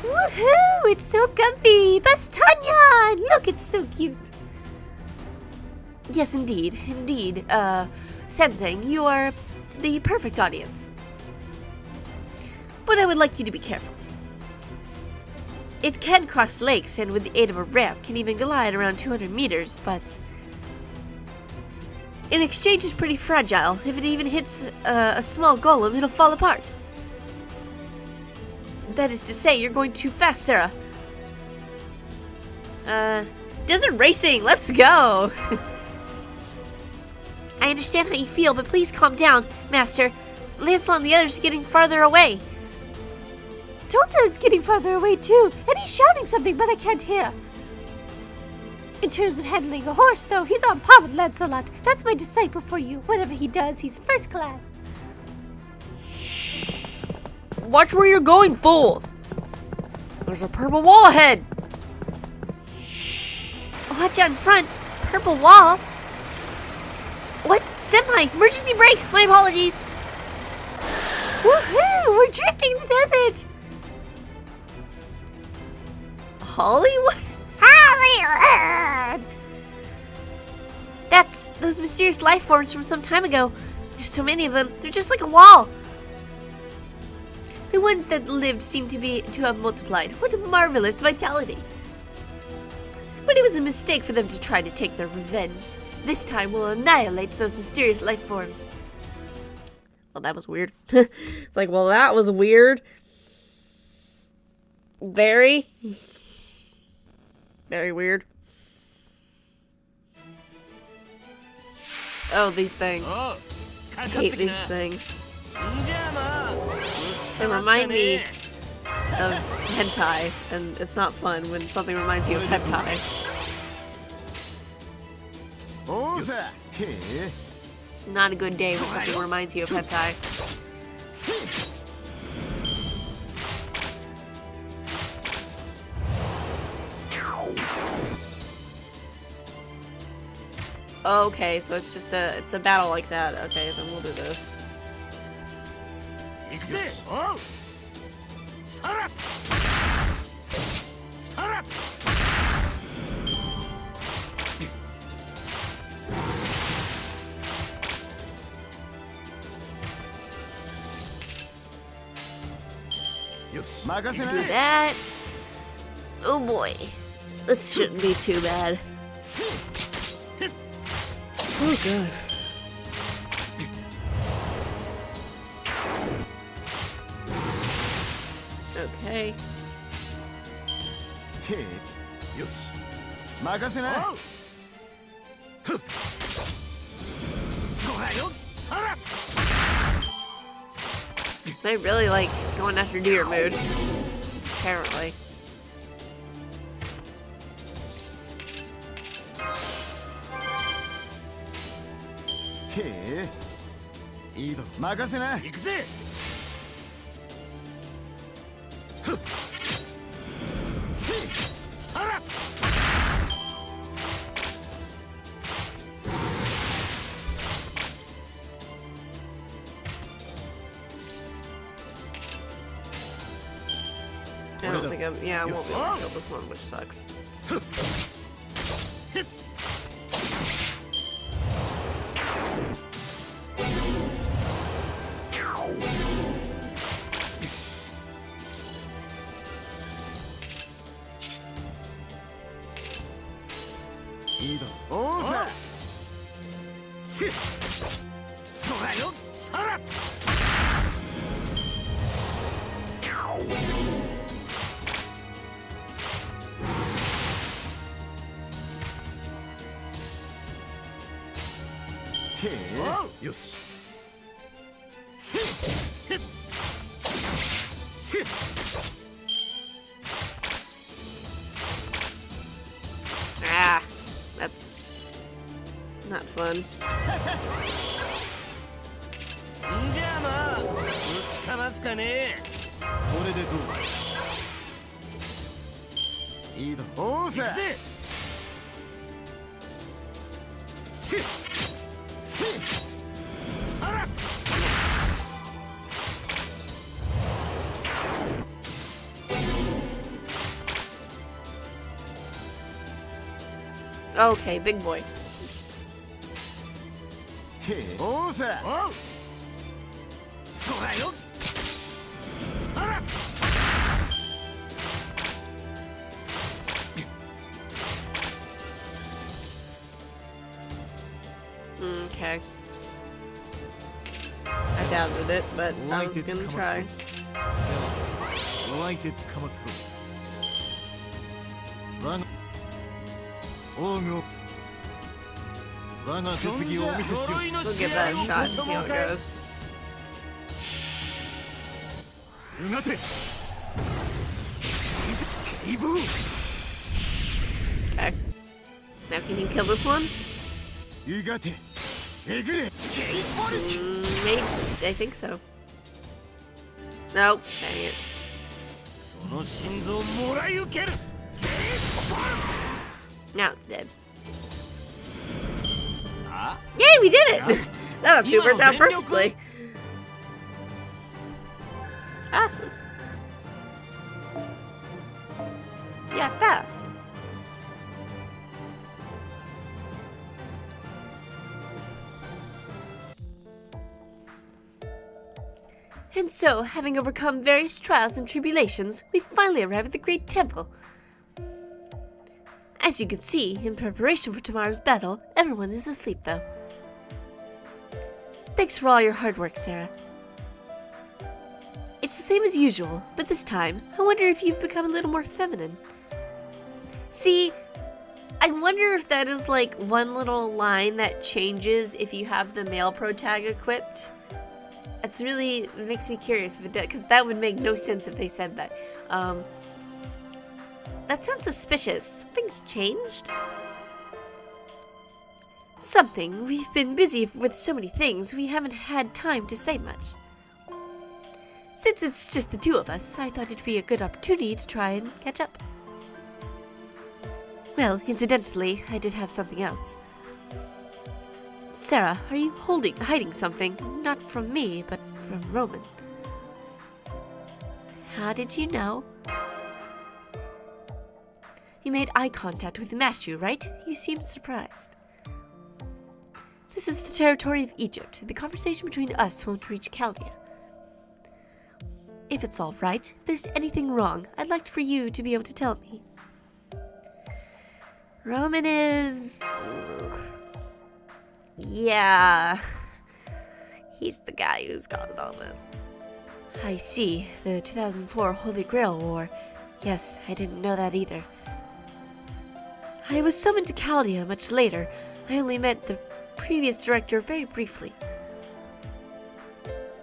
Woohoo! It's so comfy! Bastanian! Look, it's so cute. Yes, indeed. Sensei, you are the perfect audience. But I would like you to be careful. It can cross lakes and with the aid of a ramp can even glide around 200 meters, but in exchange is pretty fragile. If it even hits a small golem, it'll fall apart. That is to say, you're going too fast, Sarah. Desert racing, let's go! I understand how you feel, but please calm down, Master. Lancelot and the others are getting farther away. Tota is getting farther away too, and he's shouting something, but I can't hear. In terms of handling a horse, though, he's on par with Lancelot. That's my disciple for you. Whatever he does, he's first class. Watch where you're going, fools! There's a purple wall ahead! Watch out in front! Purple wall? What? Senpai! Emergency brake! My apologies! Woohoo! We're drifting in the desert! Hollywood? Hollywood! That's those mysterious life forms from some time ago. There's so many of them. They're just like a wall. The ones that lived seem to have multiplied. What a marvelous vitality. But it was a mistake for them to try to take their revenge. This time we'll annihilate those mysterious life forms. Well, that was weird. It's like, well, that was weird. Very weird. Oh, these things. おうかかっ Hate てき these な things. じゃあまあ打ち They かますか remind me ね of hentai, and it's not fun when something reminds you of hentai. おうさへえ It's not a good day when something reminds you of hentai. Okay, so it's a battle like that. Okay, then we'll do this. 行くぜおうさらさら よし任せ Do な that. Oh boy. This shouldn't be too bad. Oh god. Okay. へえよし任せなおうふっそらよさら They really like going after deer mood. Apparently. へえいいだろ任せな行くぜふっせいさら I don't think I'm. Yeah, I won't be able to kill this one, which sucks. いいだろおうさせそらよさら へおうえよしせふっせ Ah, that's not fun. じゃあまあ打ちかますかねこれでどういいだろおうさ行くぜせせさら Okay, big boy. へえおうさおうそらよさら Okay. I doubted it, but I was gonna try. お相手つかまつろ我が王具を我が設議をお見せしよ We'll give that a shot and see how it goes. ううがて警部 Okay. Now, can you kill this one? うがてえぐれ Maybe. I think so. Nope. Dang it. その心臓をもらい受ける Now it's dead. あ Yay, we did it! That actually worked out perfectly. Awesome. Yatta! And so, having overcome various trials and tribulations, we finally arrive at the Great Temple. As you can see, in preparation for tomorrow's battle, everyone is asleep though. Thanks for all your hard work, Sarah. It's the same as usual, but this time, I wonder if you've become a little more feminine. See, I wonder if that is like one little line that changes if you have the male pro tag equipped. It's really, it makes me curious if it does, because that would make no sense if they said that. That sounds suspicious. Something's changed? Something. We've been busy with so many things, we haven't had time to say much. Since it's just the two of us, I thought it'd be a good opportunity to try and catch up. Well, incidentally, I did have something else. Sarah, are you hiding something? Not from me, but from Roman. How did you know? You made eye contact with Mashu, right? You seemed surprised. This is the territory of Egypt. The conversation between us won't reach Chaldea. If it's all right, if there's anything wrong, I'd like for you to be able to tell me. Roman is... Yeah. He's the guy who's caused all this. I see. The 2004 Holy Grail War. Yes, I didn't know that either. I was summoned to Chaldea much later. I only met the previous director very briefly.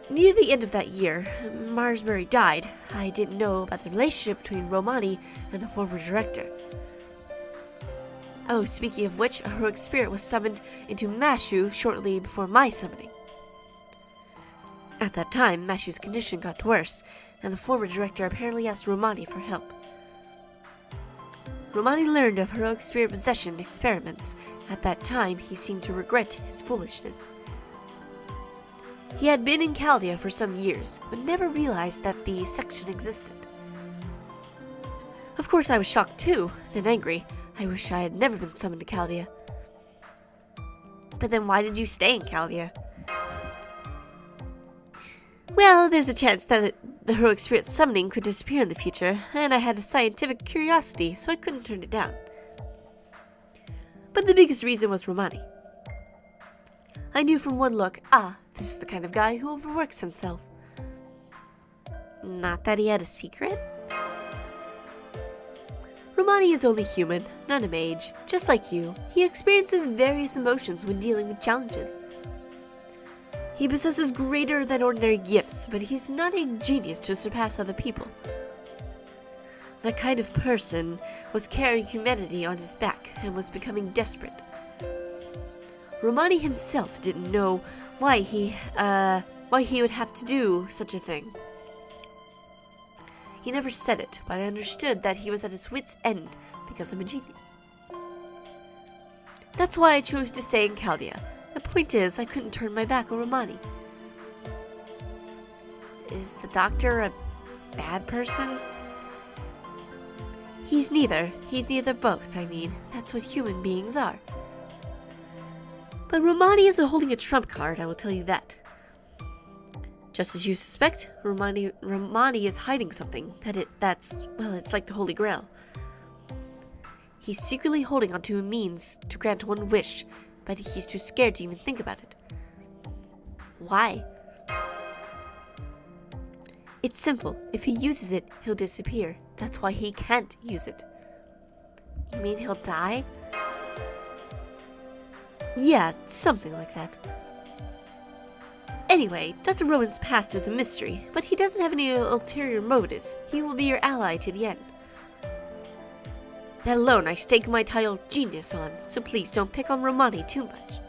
Near the end of that year, Marsbury died. I didn't know about the relationship between Romani and the former director. Oh, speaking of which, a heroic spirit was summoned into Mashu shortly before my summoning. At that time, Mashu's condition got worse, and the former director apparently asked Romani for help. Romani learned of heroic spirit possession experiments. At that time, he seemed to regret his foolishness. He had been in Chaldea for some years, but never realized that the section existed. Of course, I was shocked too, then angry. I wish I had never been summoned to Chaldea. But then why did you stay in Chaldea? Well, there's a chance that the heroic spirit summoning could disappear in the future, and I had a scientific curiosity, so I couldn't turn it down. But the biggest reason was Romani. I knew from one look, this is the kind of guy who overworks himself. Not that he had a secret? Romani is only human, not a mage. Just like you, he experiences various emotions when dealing with challenges. He possesses greater than ordinary gifts, but he's not a genius to surpass other people. That kind of person was carrying humanity on his back and was becoming desperate. Romani himself didn't know why he would have to do such a thing. He never said it, but I understood that he was at his wit's end because I'm a genius. That's why I chose to stay in Chaldea. The point is, I couldn't turn my back on Romani. Is the doctor a bad person? He's neither. He's neither both, I mean. That's what human beings are. But Romani isn't holding a trump card, I will tell you that. Just as you suspect, Romani is hiding something. It's like the Holy Grail. He's secretly holding onto a means to grant one wish, but he's too scared to even think about it. Why? It's simple. If he uses it, he'll disappear. That's why he can't use it. You mean he'll die? Yeah, something like that. Anyway, Dr. Roman's past is a mystery, but he doesn't have any ulterior motives. He will be your ally to the end. That alone I stake my title genius on, so please don't pick on Romani too much.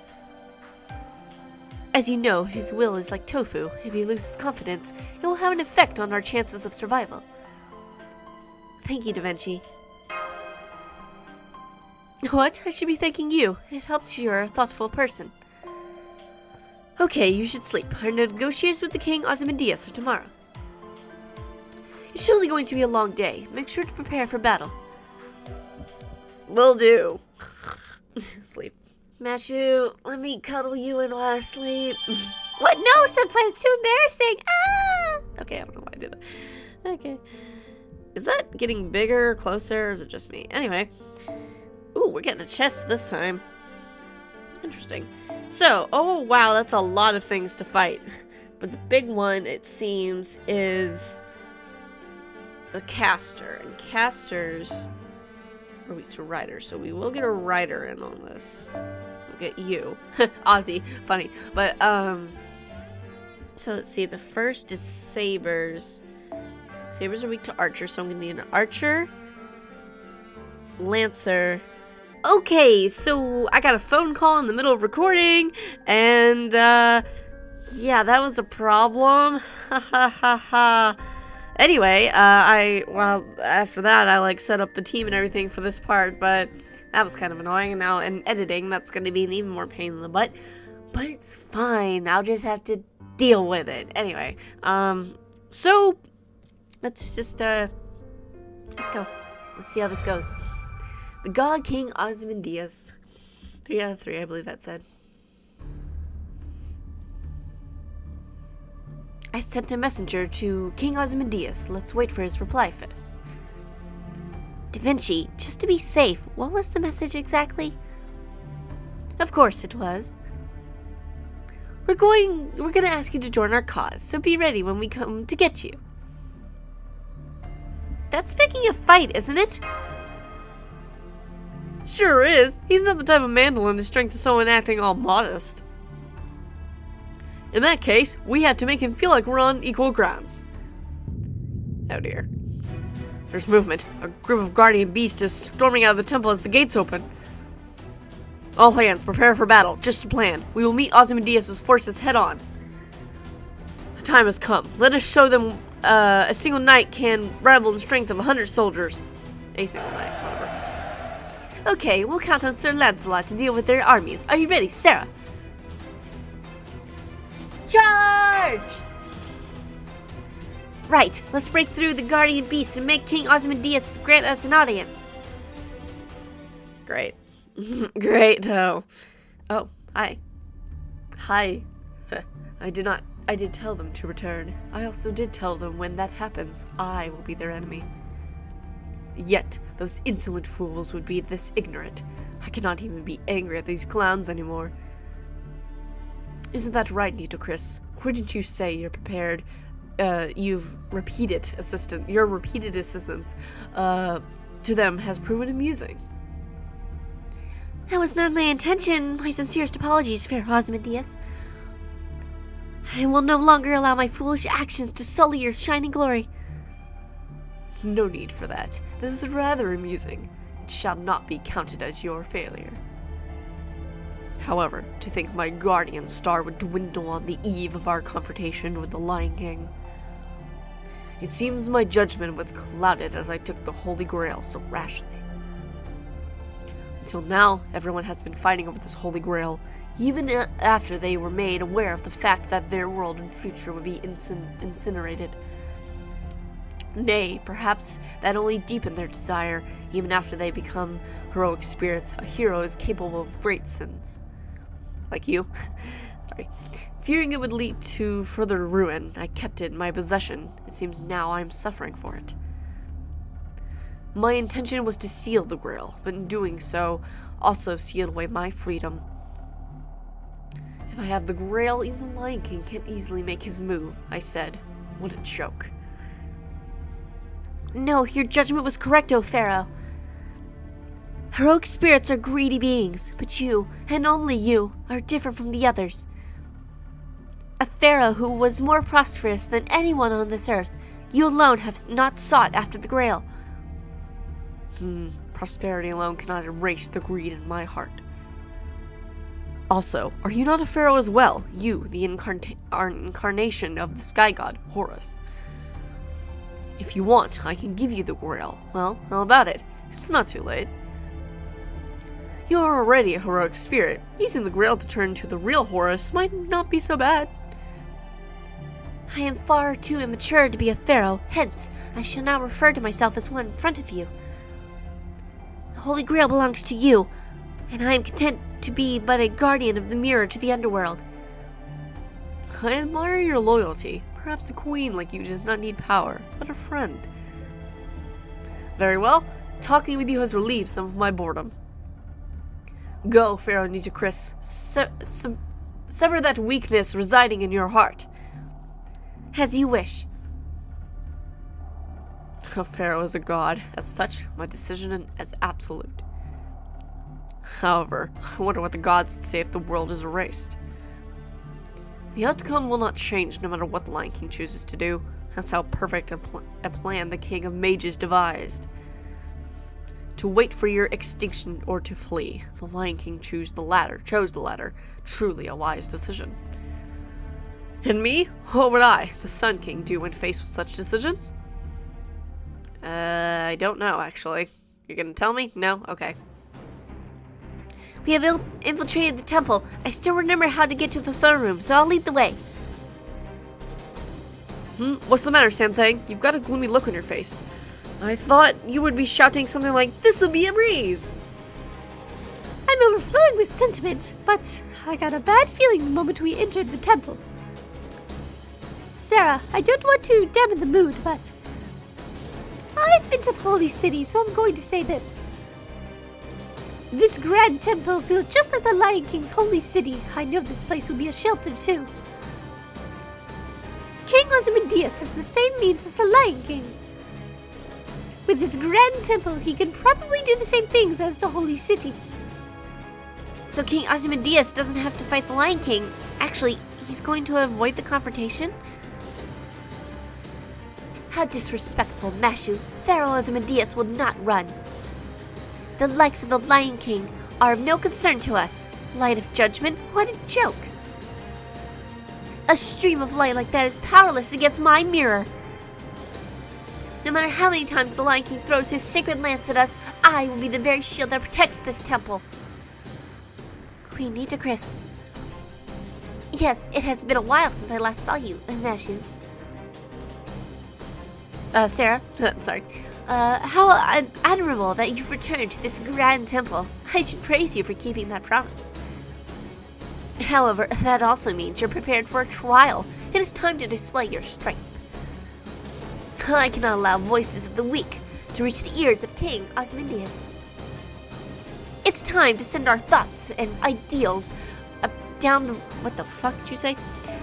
As you know, his will is like tofu. If he loses confidence, it will have an effect on our chances of survival. Thank you, Da Vinci. What? I should be thanking you. It helps you're a thoughtful person. Okay, you should sleep. Our negotiations with the King Ozymandias are tomorrow. It's surely going to be a long day. Make sure to prepare for battle. Will do. Sleep. Mashu, let me cuddle you and while I sleep. What? No, Senpai, it's too embarrassing. Okay, I don't know why I did that. Okay. Is that getting bigger, closer, or is it just me? Anyway. Ooh, we're getting a chest this time. Interesting. So, oh wow, that's a lot of things to fight. But the big one, it seems, is a caster. And casters are weak to riders, so we will get a rider in on this. We'll get you. Ozzy. Funny. But, so let's see. The first is sabers. Sabers are weak to archer, so I'm going to need an archer, lancer. Okay, so I got a phone call in the middle of recording, and, yeah, that was a problem. Ha ha ha ha. Anyway, after that, I, set up the team and everything for this part, but that was kind of annoying, and now in editing, that's going to be an even more pain in the butt. But it's fine. I'll just have to deal with it. Anyway, so let's just, let's go. Let's see how this goes. The God King Ozymandias. 3 out of 3, I believe that said. I sent a messenger to King Ozymandias. Let's wait for his reply first. Da Vinci, just to be safe, what was the message exactly? Of course it was. We're gonna ask you to join our cause, so be ready when we come to get you. That's picking a fight, isn't it? Sure is. He's not the type of man to lend his strength to someone acting all modest. In that case, we have to make him feel like we're on equal grounds. Oh dear. There's movement. A group of guardian beasts is storming out of the temple as the gates open. All hands, prepare for battle. Just a plan. We will meet Ozymandias' forces head on. The time has come. Let us show them a single knight can rival the strength of 100 soldiers. A single knight, whatever. Okay, we'll count on Sir Lancelot to deal with their armies. Are you ready, Sarah? Charge! Right, let's break through the guardian beast and make King Ozymandias grant us an audience. Great. Great, oh. Oh, hi. Hi. I did tell them to return. I also did tell them when that happens, I will be their enemy. Yet, those insolent fools would be this ignorant. I cannot even be angry at these clowns anymore. Isn't that right, Nitocris? Wouldn't you say you're prepared? Your repeated assistance to them has proven amusing. That was not my intention. My sincerest apologies, fair Ozymandias. I will no longer allow my foolish actions to sully your shining glory. No need for that. This is rather amusing. It shall not be counted as your failure. However, to think my guardian star would dwindle on the eve of our confrontation with the Lion King. It seems my judgment was clouded as I took the Holy Grail so rashly. Until now, everyone has been fighting over this Holy Grail, even after they were made aware of the fact that their world and future would be incinerated. Nay, perhaps that only deepened their desire, even after they become heroic spirits. A hero is capable of great sins. Like you. Sorry. Fearing it would lead to further ruin, I kept it in my possession. It seems now I am suffering for it. My intention was to seal the Grail, but in doing so, also sealed away my freedom. If I have the Grail, even the Lion King can't easily make his move, I said. What a joke. No, your judgment was correct, O Pharaoh. Heroic spirits are greedy beings, but you, and only you, are different from the others. A pharaoh who was more prosperous than anyone on this earth, you alone have not sought after the Grail. Prosperity alone cannot erase the greed in my heart. Also, are you not a pharaoh as well? You, the incarnation of the sky god, Horus. If you want, I can give you the Grail. Well, how about it? It's not too late. You are already a heroic spirit. Using the Grail to turn into the real Horus might not be so bad. I am far too immature to be a pharaoh, hence, I shall now refer to myself as one in front of you. The Holy Grail belongs to you, and I am content to be but a guardian of the mirror to the underworld. I admire your loyalty. Perhaps a queen like you does not need power, but a friend. Very well. Talking with you has relieved some of my boredom. Go, Pharaoh Nitocris. Sever that weakness residing in your heart. As you wish. A pharaoh is a god. As such, my decision is absolute. However, I wonder what the gods would say if the world is erased. The outcome will not change no matter what the Lion King chooses to do. That's how perfect a plan the King of Mages devised. To wait for your extinction or to flee. The Lion King chose the latter. Truly a wise decision. And me? What would I, the Sun King, do when faced with such decisions? I don't know, actually. You're gonna tell me? No? Okay. We have infiltrated the temple. I still remember how to get to the throne room, so I'll lead the way. What's the matter, Sensei? You've got a gloomy look on your face. I thought you would be shouting something like, "This'll be a breeze!" I'm overflowing with sentiment, but I got a bad feeling the moment we entered the temple. Sarah, I don't want to dampen the mood, but I've been to the Holy City, so I'm going to say this. This grand temple feels just like the Lion King's holy city. I know this place will be a shelter, too. King Ozymandias has the same means as the Lion King. With his grand temple, he can probably do the same things as the holy city. So King Ozymandias doesn't have to fight the Lion King. Actually, he's going to avoid the confrontation? How disrespectful, Mashu. Pharaoh Ozymandias will not run. The likes of the Lion King are of no concern to us. Light of judgment? What a joke. A stream of light like that is powerless against my mirror. No matter how many times the Lion King throws his sacred lance at us, I will be the very shield that protects this temple. Queen Nitocris. Yes, it has been a while since I last saw you, Mashu. Sarah? Sorry. How admirable that you've returned to this grand temple. I should praise you for keeping that promise. However, that also means you're prepared for a trial. It is time to display your strength. I cannot allow voices of the weak to reach the ears of King Ozymandias. It's time to send our thoughts and ideals down the... What the fuck did you say?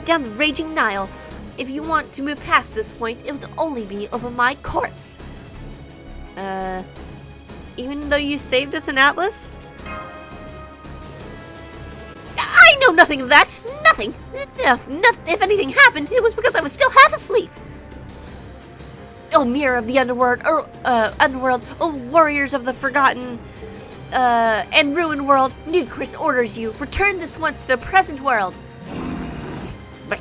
Down the raging Nile. If you want to move past this point, it will only be over my corpse. Even though you saved us in Atlas? I know nothing of that. Nothing. If anything happened, it was because I was still half asleep. Oh, mirror of the underworld, oh, warriors of the forgotten, and ruined world, Nitocris orders you, return this once to the present world.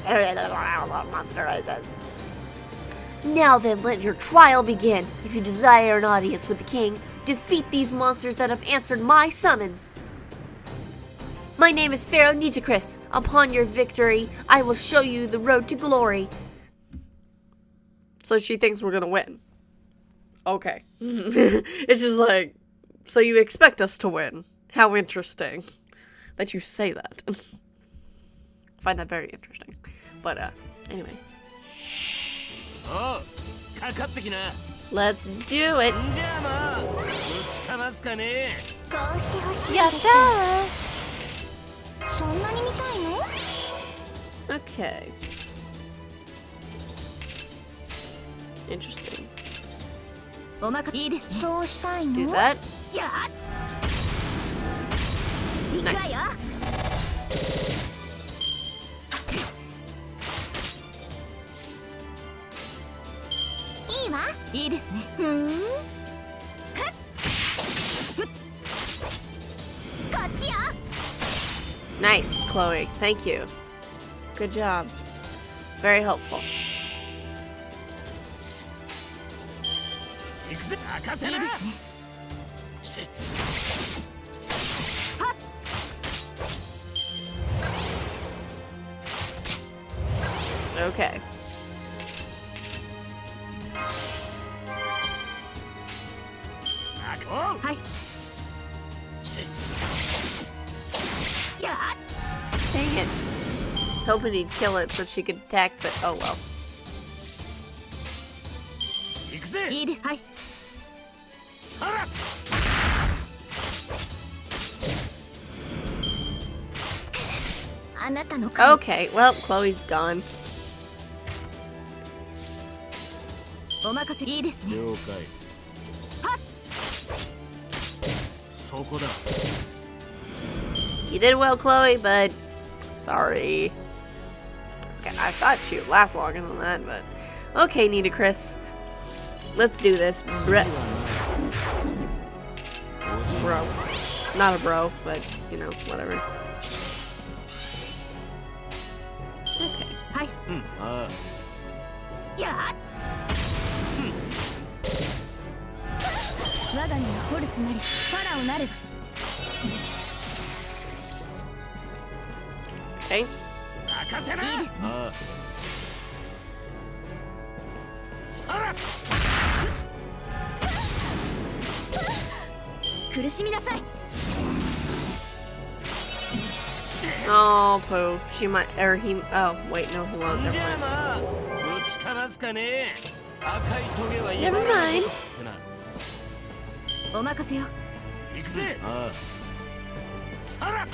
Monster rises. Now then, let your trial begin. If you desire an audience with the king, defeat these monsters that have answered my summons. My name is Pharaoh Nitocris. Upon your victory, I will show you the road to glory. So she thinks we're gonna win. Okay. It's just like, so you expect us to win. How interesting that you say that. I find that very interesting. But, anyway. Oh, let's do it. Yatta! Okay. Interesting. Do that. Nice. Nice, Chloe. Thank you. Good job. Very helpful. Okay. Dang it. I was hoping he'd kill it so she could attack, but oh well. Okay, well, Chloe's gone. お任せいいですね。了解。そこだ。 You did well, Chloe, but sorry. I thought she would last longer than that, but okay, Nitocris. Let's do this, bro. Not a bro, but you know, whatever. Okay. はい。あやっ。我が身はホルスなりファラオなれば。 Okay. 任せな。いいですね。あさら。苦しみなさい。 Oh, Pooh. She might, or he. Oh, wait, no, he won't. じ Never ゃあ mind. まあぶちかますかね。赤いトゲは Never mind. ってな。お任せよ。行くぜ。あさら。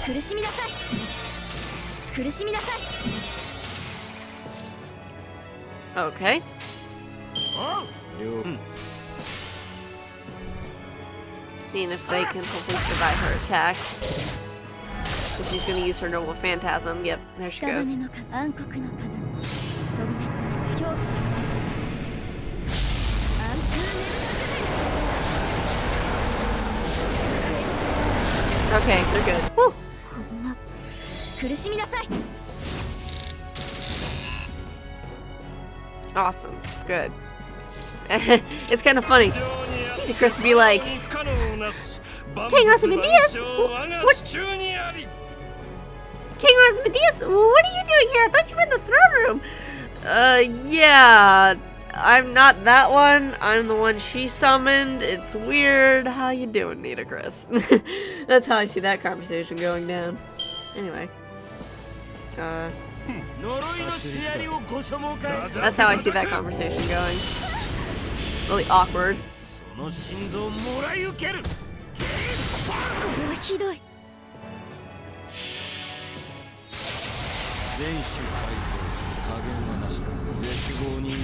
苦しみなさい。苦しみなさい。 Okay. おう。了 Seeing if they can hopefully survive her attack. So she's gonna use her noble phantasm. Yep, there she 屍 goes. の暗黒の鏡。扉と恐怖。Okay, they're good. Woo! こんな苦しみなさい。 Awesome. Good. It's kind of funny. Chris be like, King Asmodeus? What? King Asmodeus? What are you doing here? I thought you were in the throne room. Yeah. I'm not that one. I'm the one she summoned. It's weird. How you doing, Nitocris? That's how I see that conversation going down. Anyway. That's how I see that conversation going. Really awkward. その心臓もらい受ける。これはひどい。全種解放加減はなしだ。絶望に挑む。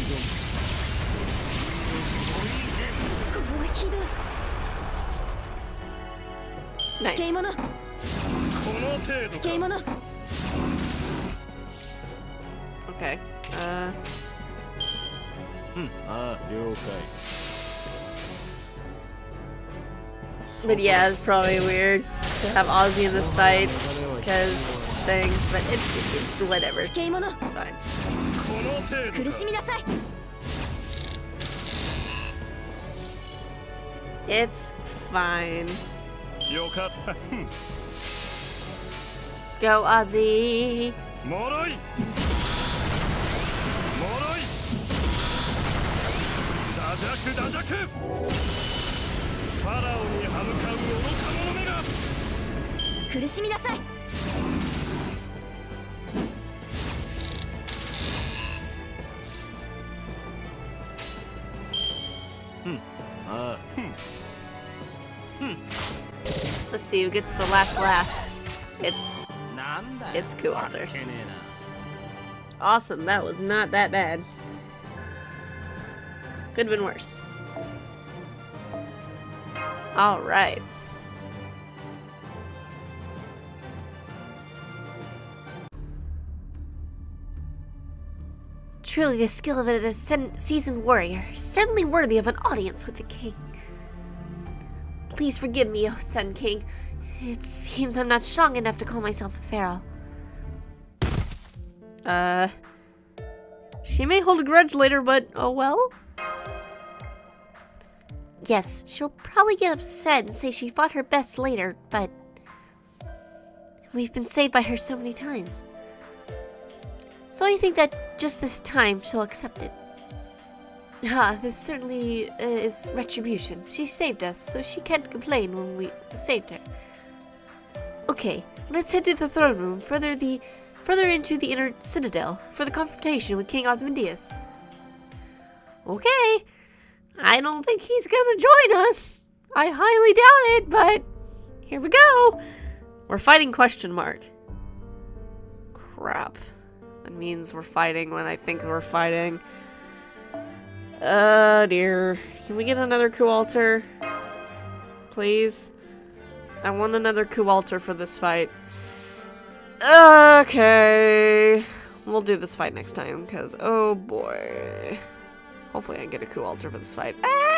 これはひどい。 Nice. 不敬者。この程度不敬者。 Okay. あ了解。 But yeah, it's probably weird to have Ozzy in this fight because things, but it's whatever. 不敬者。 It's fine. この程度苦しみなさい。 It's fine. よかった。 Go, Ozzy. もろい。もろい。ダジャクダジャク。ファラオに歯向かう愚か者めが。苦しみなさい。 あ Let's see who gets the last laugh. It's Kualter. わけねえな。 Awesome. That was not that bad. Could have been worse. All right. Truly the skill of a seasoned warrior, certainly worthy of an audience with the king. Please forgive me, O Sun King. It seems I'm not strong enough to call myself a pharaoh. She may hold a grudge later, but oh well. Yes, she'll probably get upset and say she fought her best later, but we've been saved by her so many times. So I think that just this time she'll accept it. Ah, this certainly is retribution. She saved us, so she can't complain when we saved her. Okay, let's head to the throne room, further into the inner citadel, for the confrontation with King Asmodeus. Okay, I don't think he's gonna join us. I highly doubt it, but here we go. We're fighting question mark. Crap. A means we're fighting when I think we're fighting. Oh dear. Can we get another coup altar? Please? I want another coup altar for this fight. Okay. We'll do this fight next time, because, oh boy. Hopefully I get a coup altar for this fight. Ah!